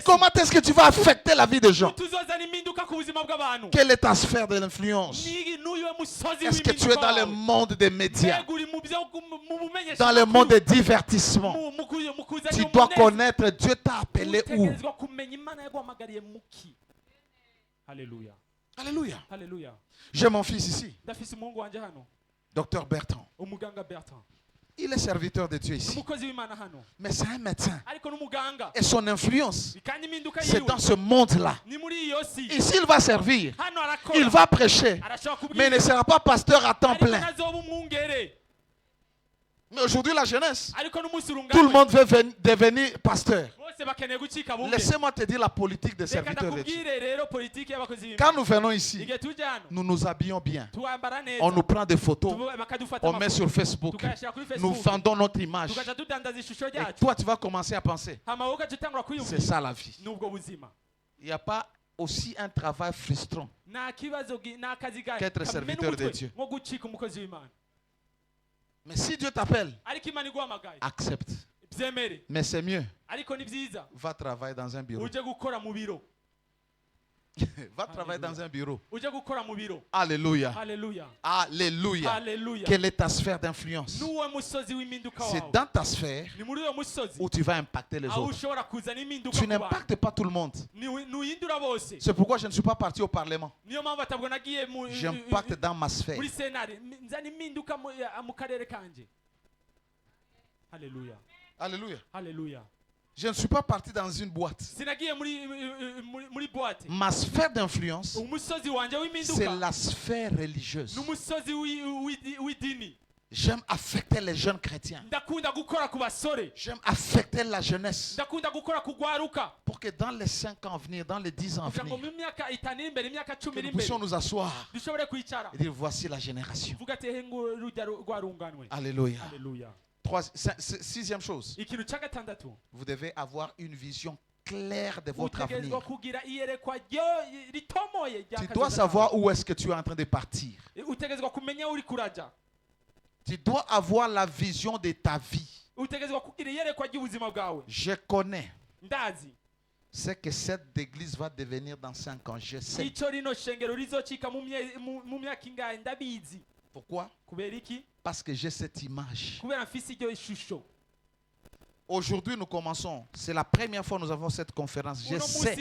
Comment est-ce que tu vas affecter la vie des gens? Quelle est ta sphère de l'influence? Est-ce que tu es dans le monde des médias, dans le monde des divertissements? Tu dois connaître Dieu t'a appelé où? Alléluia. Alléluia. Alléluia. J'ai mon fils ici, Docteur Bertrand. Il est serviteur de Dieu ici. Mais c'est un médecin. Et son influence, c'est dans ce monde-là. Ici, il va servir. Il va prêcher. Mais il ne sera pas pasteur à temps plein. Mais aujourd'hui, la jeunesse, tout le monde veut devenir pasteur. Laissez-moi te dire la politique des serviteurs de Dieu. Quand nous venons ici, nous nous habillons bien. On nous prend des photos. On met sur Facebook. Nous vendons notre image. Et toi, tu vas commencer à penser. C'est ça la vie. Il n'y a pas aussi un travail frustrant qu'être serviteur de Dieu. Mais si Dieu t'appelle, accepte. Mais c'est mieux. Va travailler dans un bureau. Va travailler dans un bureau. Alléluia. Alléluia. Alléluia. Alléluia. Quelle est ta sphère d'influence? C'est dans ta sphère où tu vas impacter les autres. Tu n'impactes pas tout le monde. C'est pourquoi je ne suis pas parti au Parlement. J'impacte dans ma sphère. Alléluia. Alléluia. Alléluia. Je ne suis pas parti dans une boîte. Ma sphère d'influence, c'est la sphère religieuse. J'aime affecter les jeunes chrétiens. J'aime affecter la jeunesse. Pour que dans les 5 ans à venir, dans les 10 ans à venir, que nous puissions nous asseoir et dire, voici la génération. Alléluia. Alléluia. 6e chose, vous devez avoir une vision claire de votre avenir. Tu dois savoir où est-ce que tu es en train de partir. Tu dois avoir la vision de ta vie. Je connais ce que cette église va devenir dans 5 ans. Je sais. Pourquoi? Parce que j'ai cette image. Aujourd'hui, nous commençons. C'est la première fois que nous avons cette conférence. Je sais.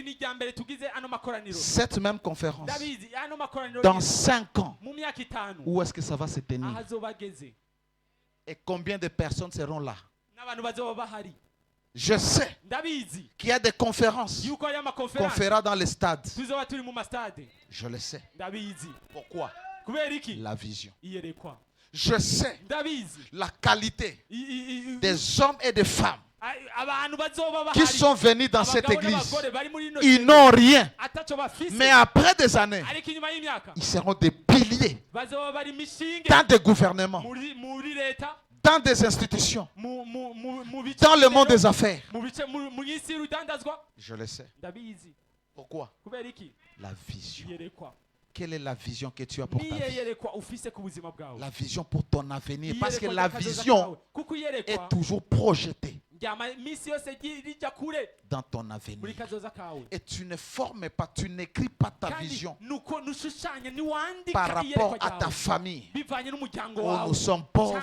Cette même conférence. Dans 5 ans, où est-ce que ça va se tenir? Et combien de personnes seront là? Je sais qu'il y a des conférences qu'on fera dans les stades. Je le sais. Pourquoi? La vision. Je sais la qualité des hommes et des femmes qui sont venus dans cette église. Ils n'ont rien. Mais après des années, ils seront des piliers dans des gouvernements, dans des institutions, dans le monde des affaires. Je le sais. Pourquoi? La vision. Quelle est la vision que tu as pour ta vie? La vision pour ton avenir. Parce que la vision est toujours projetée. dans ton avenir. Et tu ne formes pas, tu n'écris pas ta vision par rapport à ta famille. Oh, nous sommes pauvres.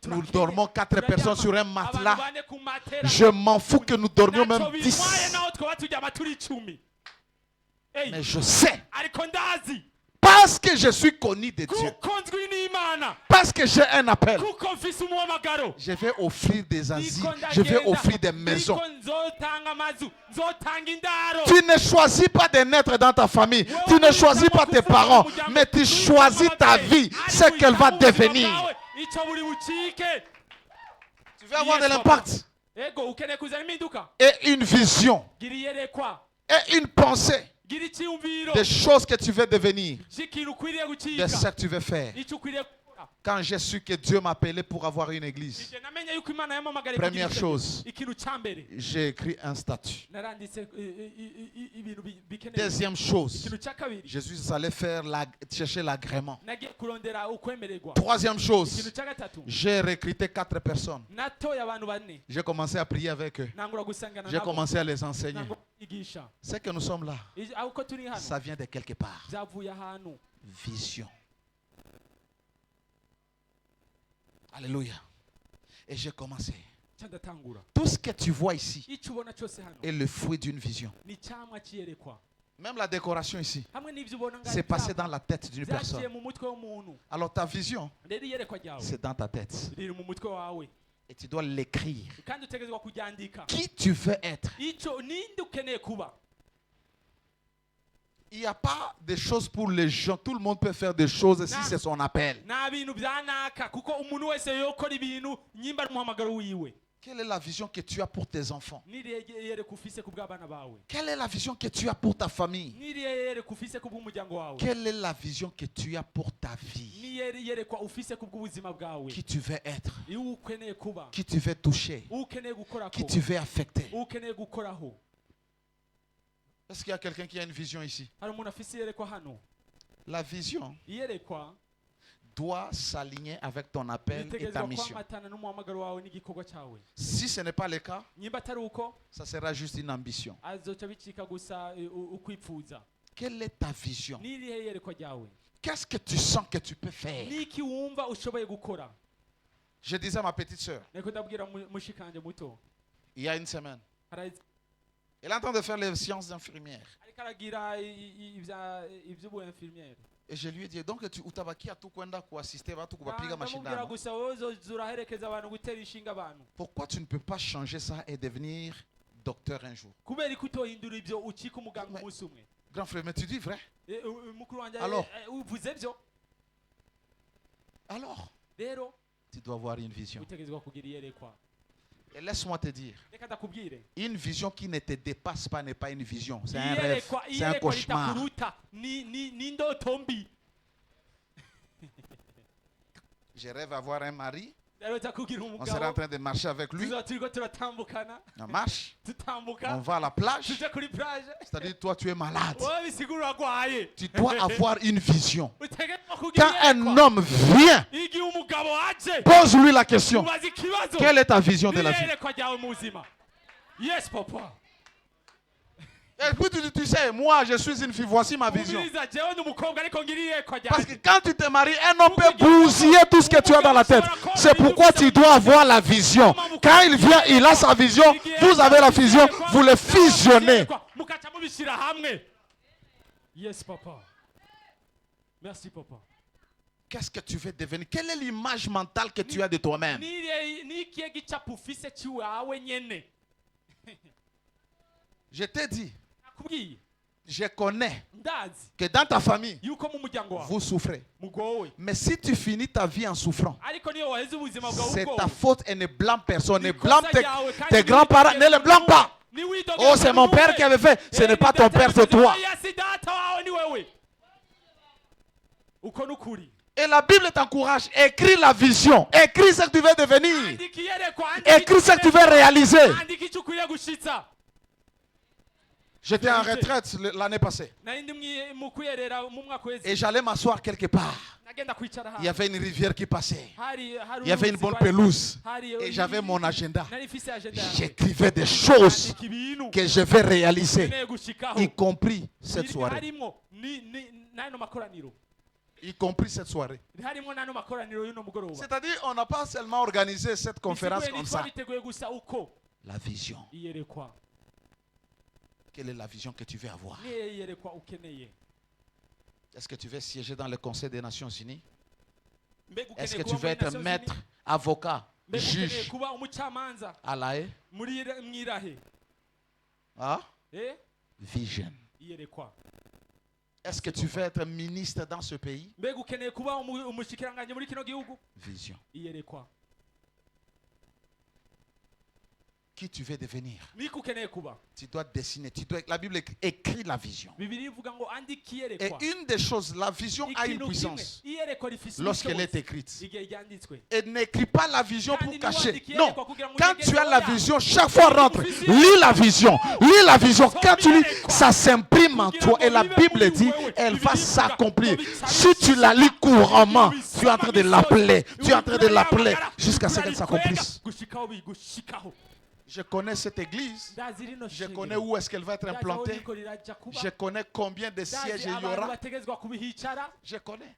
Nous dormons 4 personnes sur un matelas. Je m'en fous que nous dormions même 10. Mais je sais. Parce que je suis connu de Dieu. Parce que j'ai un appel. Je vais offrir des asiles. Je vais offrir des maisons. Tu ne choisis pas de naître dans ta famille. Tu ne choisis pas tes parents. Mais tu choisis ta vie. Ce qu'elle va devenir. Tu veux avoir de l'impact. Et une vision. Et une pensée. Des choses que tu veux devenir. De ce que tu veux faire. Quand j'ai su que Dieu m'appelait pour avoir une église, première chose, j'ai écrit un statut. Deuxième chose, Jésus allait chercher l'agrément. Troisième chose, j'ai recruté 4 personnes. J'ai commencé à prier avec eux. J'ai commencé à les enseigner. C'est que nous sommes là. Ça vient de quelque part. Vision. Alléluia. Et j'ai commencé. Tout ce que tu vois ici est le fruit d'une vision. Même la décoration ici, c'est passé dans la tête d'une personne. Alors ta vision, c'est dans ta tête. Et tu dois l'écrire. Qui tu veux être. Il n'y a pas de choses pour les gens. Tout le monde peut faire des choses si c'est son appel. Quelle est la vision que tu as pour tes enfants? Quelle est la vision que tu as pour ta famille? Quelle est la vision que tu as pour ta vie? Qui tu veux être? Qui tu veux toucher? Qui tu veux affecter? Est-ce qu'il y a quelqu'un qui a une vision ici? La vision doit s'aligner avec ton appel et ta mission. Si ce n'est pas le cas, ça sera juste une ambition. Quelle est ta vision? Qu'est-ce que tu sens que tu peux faire? Je disais à ma petite soeur, il y a une semaine, elle est en train de faire les sciences d'infirmière. Et je lui ai dit, donc tu utabaki à tout kwenda pour assister à tout kubapiga mashindano. Pourquoi tu ne peux pas changer ça et devenir docteur un jour? Grand frère, mais tu dis vrai? Alors, tu dois avoir une vision. Et laisse-moi te dire, une vision qui ne te dépasse pas n'est pas une vision, c'est un rêve, c'est un cauchemar. Je rêve avoir un mari. On sera en train de marcher avec lui. On marche. On va à la plage. C'est-à-dire, toi, tu es malade. Tu dois avoir une vision. Quand un homme vient, pose-lui la question. Quelle est ta vision de la vie? Yes, papa. Et puis tu sais, moi je suis une fille, voici ma vision. Parce que quand tu te maries, un homme peut bousiller tout ce que tu as dans la tête. C'est pourquoi tu dois avoir la vision. Quand il vient, il a sa vision, vous avez la vision, vous le fusionnez. Yes, papa. Merci, papa. Qu'est-ce que tu veux devenir? Quelle est l'image mentale que tu as de toi-même? Je t'ai dit, je connais que dans ta famille, vous souffrez. Mais si tu finis ta vie en souffrant, c'est ta faute et ne blâme personne. Ne blâme tes grands-parents. Ne les blâme pas. Oh, c'est mon père qui avait fait. Ce n'est pas ton père, c'est toi. Et la Bible t'encourage. Écris la vision. Écris ce que tu veux devenir. Écris ce que tu veux réaliser. J'étais en retraite l'année passée. Et j'allais m'asseoir quelque part. Il y avait une rivière qui passait. Il y avait une bonne pelouse. Et j'avais mon agenda. J'écrivais des choses que je vais réaliser, y compris cette soirée. Y compris cette soirée. C'est-à-dire, on n'a pas seulement organisé cette conférence comme ça. La vision. Quelle est la vision que tu veux avoir? Est-ce que tu veux siéger dans le Conseil des Nations Unies? Est-ce que tu veux être maître, avocat, juge à La Haye? Ah? Vision. Est-ce que tu veux être ministre dans ce pays? Vision. Qui tu veux devenir? Tu dois dessiner. La Bible écrit la vision. Et une des choses, la vision a une puissance lorsqu'elle est écrite. Et n'écris pas la vision pour cacher. Non. Quand tu as la vision, chaque fois rentre. Lis la vision. Lis la vision. Quand tu lis, ça s'imprime en toi. Et la Bible dit, elle va s'accomplir. Si tu la lis couramment, tu es en train de l'appeler. Tu es en train de l'appeler jusqu'à ce qu'elle s'accomplisse. Je connais cette église. Je connais où est-ce qu'elle va être implantée. Je connais combien de sièges il y aura. Je connais.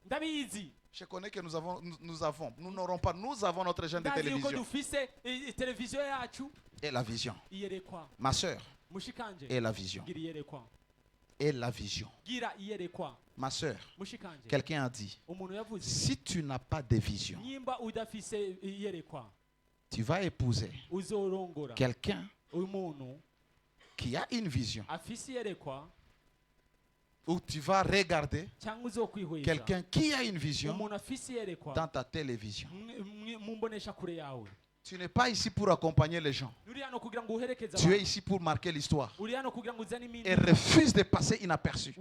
Je connais que nous avons, nous avons notre chaîne de télévision. Et la vision. Ma soeur. Et la vision. Et la vision. Ma soeur, quelqu'un a dit, si tu n'as pas de vision, tu vas épouser quelqu'un qui a une vision. Ou tu vas regarder quelqu'un qui a une vision dans ta télévision. Tu n'es pas ici pour accompagner les gens. Tu es ici pour marquer l'histoire. Et refuse de passer inaperçu.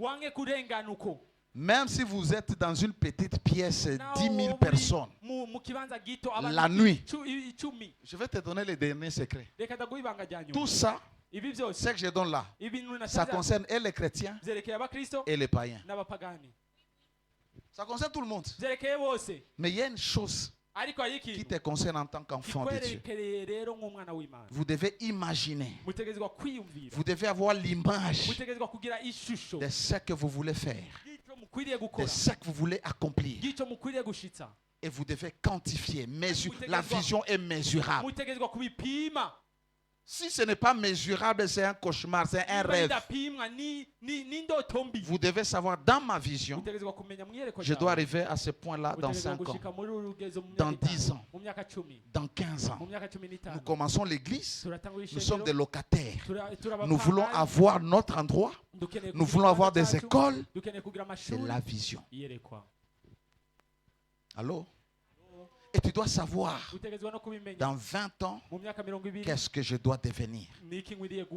Même si vous êtes dans une petite pièce, 10 000 personnes, la nuit, je vais te donner les derniers secrets. Tout ça, ce que je donne là, ça concerne et les chrétiens et les païens. Ça concerne tout le monde. Mais il y a une chose qui te concerne en tant qu'enfant de Dieu. Vous devez imaginer. Vous devez avoir l'image de ce que vous voulez faire, de ce que vous voulez accomplir. Et vous devez quantifier, mesurer. La vision est mesurable. Si ce n'est pas mesurable, c'est un cauchemar, c'est un rêve. Vous devez savoir, dans ma vision, je dois arriver à ce point-là dans 5 ans, dans 10 ans, dans 15 ans. Nous commençons l'église, nous sommes des locataires. Nous voulons avoir notre endroit, nous voulons avoir des écoles. C'est la vision. Allô? Et tu dois savoir, dans 20 ans, qu'est-ce que je dois devenir.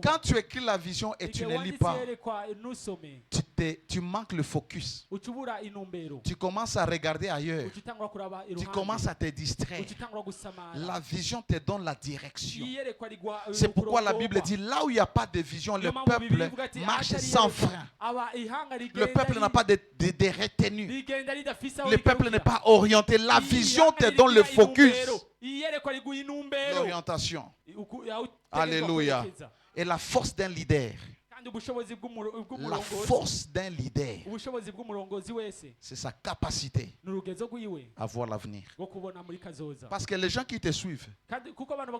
Quand tu écris la vision et tu ne lis pas, tu manques le focus. Tu commences à regarder ailleurs. Tu commences à te distraire. La vision te donne la direction. C'est pourquoi la Bible dit, là où il n'y a pas de vision, le peuple marche sans frein. Le peuple n'a pas de retenue. Le peuple n'est pas orienté. La vision te donne le focus, l'orientation. Alléluia. Et la force d'un leader. La force d'un leader, c'est sa capacité à voir l'avenir. Parce que les gens qui te suivent,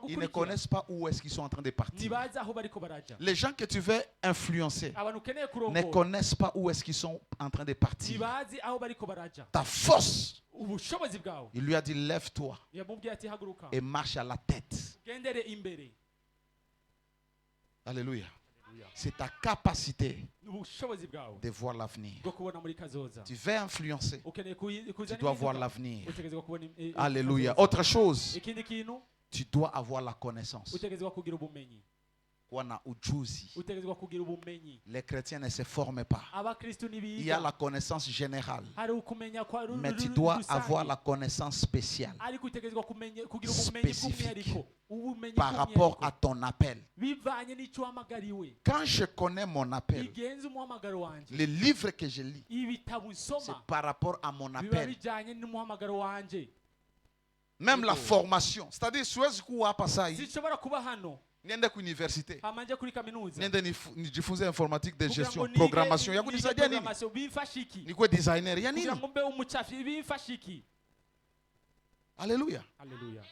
ils ne connaissent pas où est-ce qu'ils sont en train de partir. Les gens que tu veux influencer ne connaissent pas où est-ce qu'ils sont en train de partir. Ta force, il lui a dit, lève-toi et marche à la tête. Alléluia. C'est ta capacité de voir l'avenir. Tu veux influencer, tu dois voir l'avenir. Alléluia. Autre chose, tu dois avoir la connaissance. Les chrétiens ne se forment pas. Il y a la connaissance générale. Mais tu dois avoir la connaissance spéciale. Spécifique. Par rapport à ton appel. Quand je connais mon appel, les livres que je lis, c'est par rapport à mon appel. Même la formation. C'est-à-dire, niende ku université niende nijifunze informatique de gestion programmation ya kujisaidia nini nikuwe designer ya nini. Alléluia. Alléluia.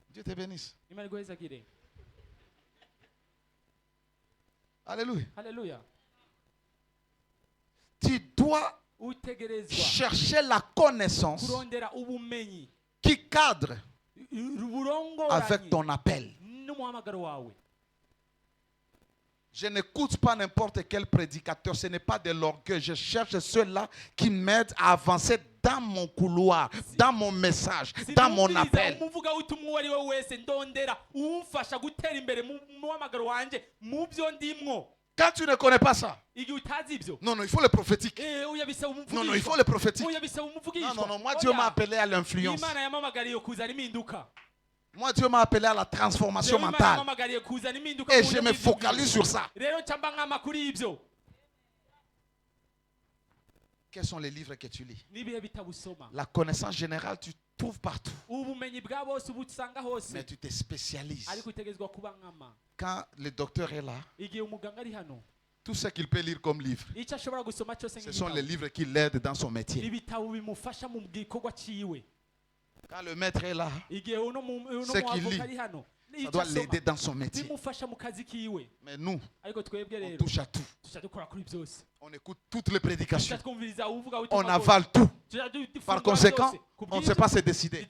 Dieu te bénisse. Alléluia. Alléluia. Tu dois chercher la connaissance qui cadre avec ton appel. Je n'écoute pas n'importe quel prédicateur. Ce n'est pas de l'orgueil. Je cherche ceux-là qui m'aident à avancer dans mon couloir, dans mon message, dans mon appel. Quand tu ne connais pas ça, non, il faut le prophétique. Non, il faut le prophétique. Non, moi Dieu m'a appelé à l'influence. Moi, Dieu m'a appelé à la transformation mentale. Et je me focalise sur ça. Quels sont les livres que tu lis? La connaissance générale, tu trouves partout. Mais tu te spécialises. Quand le docteur est là, tout ce qu'il peut lire comme livre, ce sont les livres qui l'aident dans son métier. Quand le maître est là, ce qu'il lit, ça doit l'aider dans son métier. Mais nous, on touche à tout. On écoute toutes les prédications. On avale tout. Par conséquent, on ne sait pas se décider.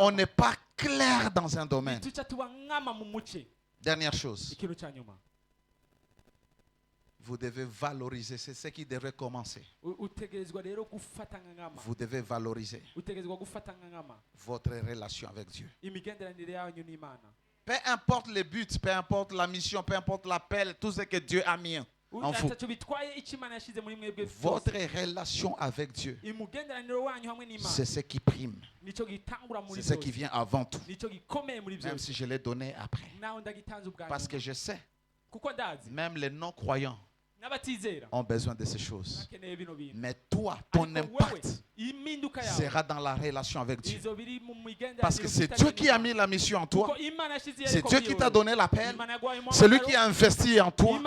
On n'est pas clair dans un domaine. Dernière chose. Vous devez valoriser, c'est ce qui devrait commencer. Vous devez valoriser votre relation avec Dieu. Peu importe les buts, peu importe la mission, peu importe l'appel, tout ce que Dieu a mis en vous. Votre relation avec Dieu, c'est ce qui prime. C'est ce qui vient avant tout. Même si je l'ai donné après. Parce que je sais, même les non-croyants ont besoin de ces choses. Mais toi, ton impact sera dans la relation avec Dieu. Parce que c'est Dieu qui a mis la mission en toi. C'est Dieu qui t'a donné l'appel. C'est lui qui a investi en toi.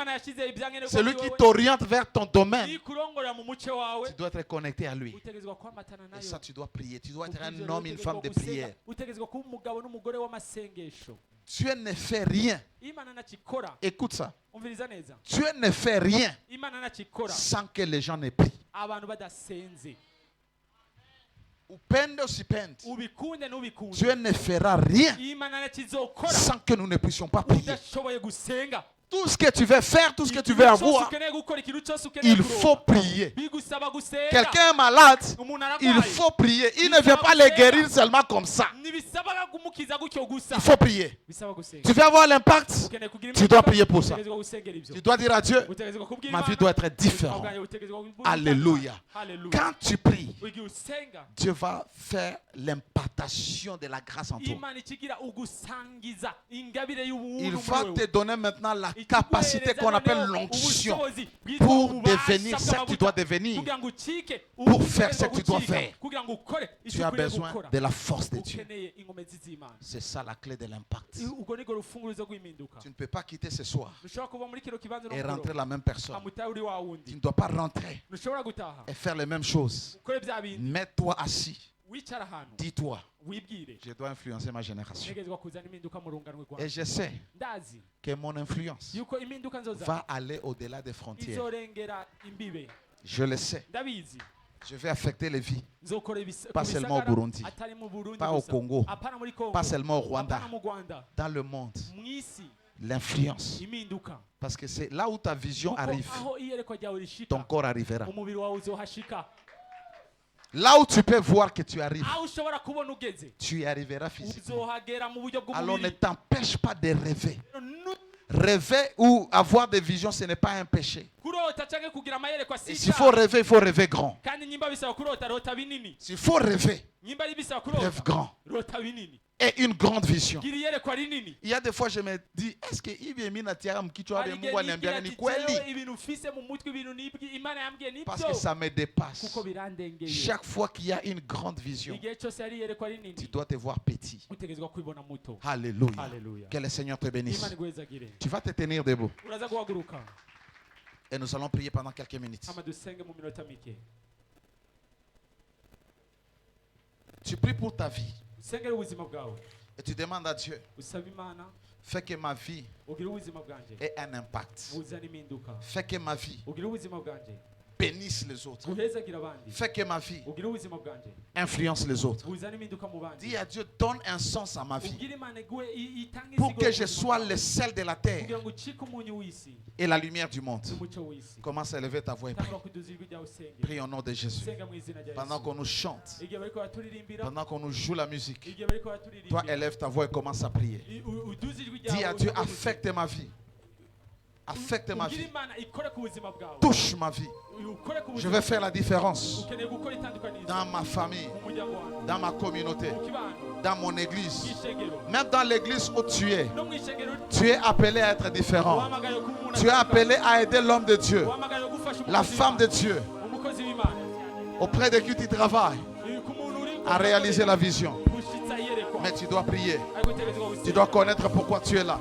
C'est lui qui t'oriente vers ton domaine. Tu dois être connecté à lui. Et ça, tu dois prier. Tu dois être un homme, une femme de prière. Dieu ne fait rien. Écoute ça. Dieu ne fait rien sans que les gens n'aient pris. Dieu ne fera rien sans que nous ne puissions pas prier. Tout ce que tu veux faire, tout ce que tu veux avoir, il faut prier. Quelqu'un est malade, il faut prier. Il ne vient pas le guérir seulement comme ça. Il faut prier. Tu veux avoir l'impact, tu dois prier pour ça. Tu dois dire à Dieu, ma vie doit être différente. Alléluia. Quand tu pries, Dieu va faire l'impartation de la grâce en toi. Il va te donner maintenant la capacité qu'on appelle l'onction pour devenir ce que tu dois devenir, pour faire ce que tu dois faire. Tu as besoin de la force de Dieu. C'est ça la clé de l'impact. Tu ne peux pas quitter ce soir et rentrer la même personne. Tu ne dois pas rentrer et faire les mêmes choses. Mets-toi assis. Dis-toi, je dois influencer ma génération. Et je sais que mon influence va aller au-delà des frontières. Je le sais. Je vais affecter les vies. Pas seulement au Burundi, pas au Congo, pas seulement au Rwanda, dans le monde. L'influence. Parce que c'est là où ta vision arrive, ton corps arrivera. Là où tu peux voir que tu arrives, tu y arriveras physiquement. Alors ne t'empêche pas de rêver. Rêver ou avoir des visions, ce n'est pas un péché. Et s'il faut rêver grand. S'il faut rêver, rêve grand. Et une grande vision. Il y a des fois, je me dis, est-ce que parce que ça me dépasse. Chaque fois qu'il y a une grande vision, tu dois te voir petit. Alléluia. Que le Seigneur te bénisse. Tu vas te tenir debout. Et nous allons prier pendant quelques minutes. Tu pries pour ta vie. Et tu demandes à Dieu, fais que ma vie ait un impact. Fais que ma vie bénisse les autres. Fais que ma vie influence les autres. Dis à Dieu, donne un sens à ma vie pour que je sois le sel de la terre et la lumière du monde. Commence à élever ta voix et prie. Prie au nom de Jésus. Pendant qu'on nous chante, pendant qu'on nous joue la musique, toi élève ta voix et commence à prier. Dis à Dieu, affecte ma vie. Affecte ma vie. Touche ma vie. Je vais faire la différence dans ma famille, dans ma communauté, dans mon église. Même dans l'église où tu es appelé à être différent. Tu es appelé à aider l'homme de Dieu, la femme de Dieu, auprès de qui tu travailles, à réaliser la vision. Mais tu dois prier. Tu dois connaître pourquoi tu es là.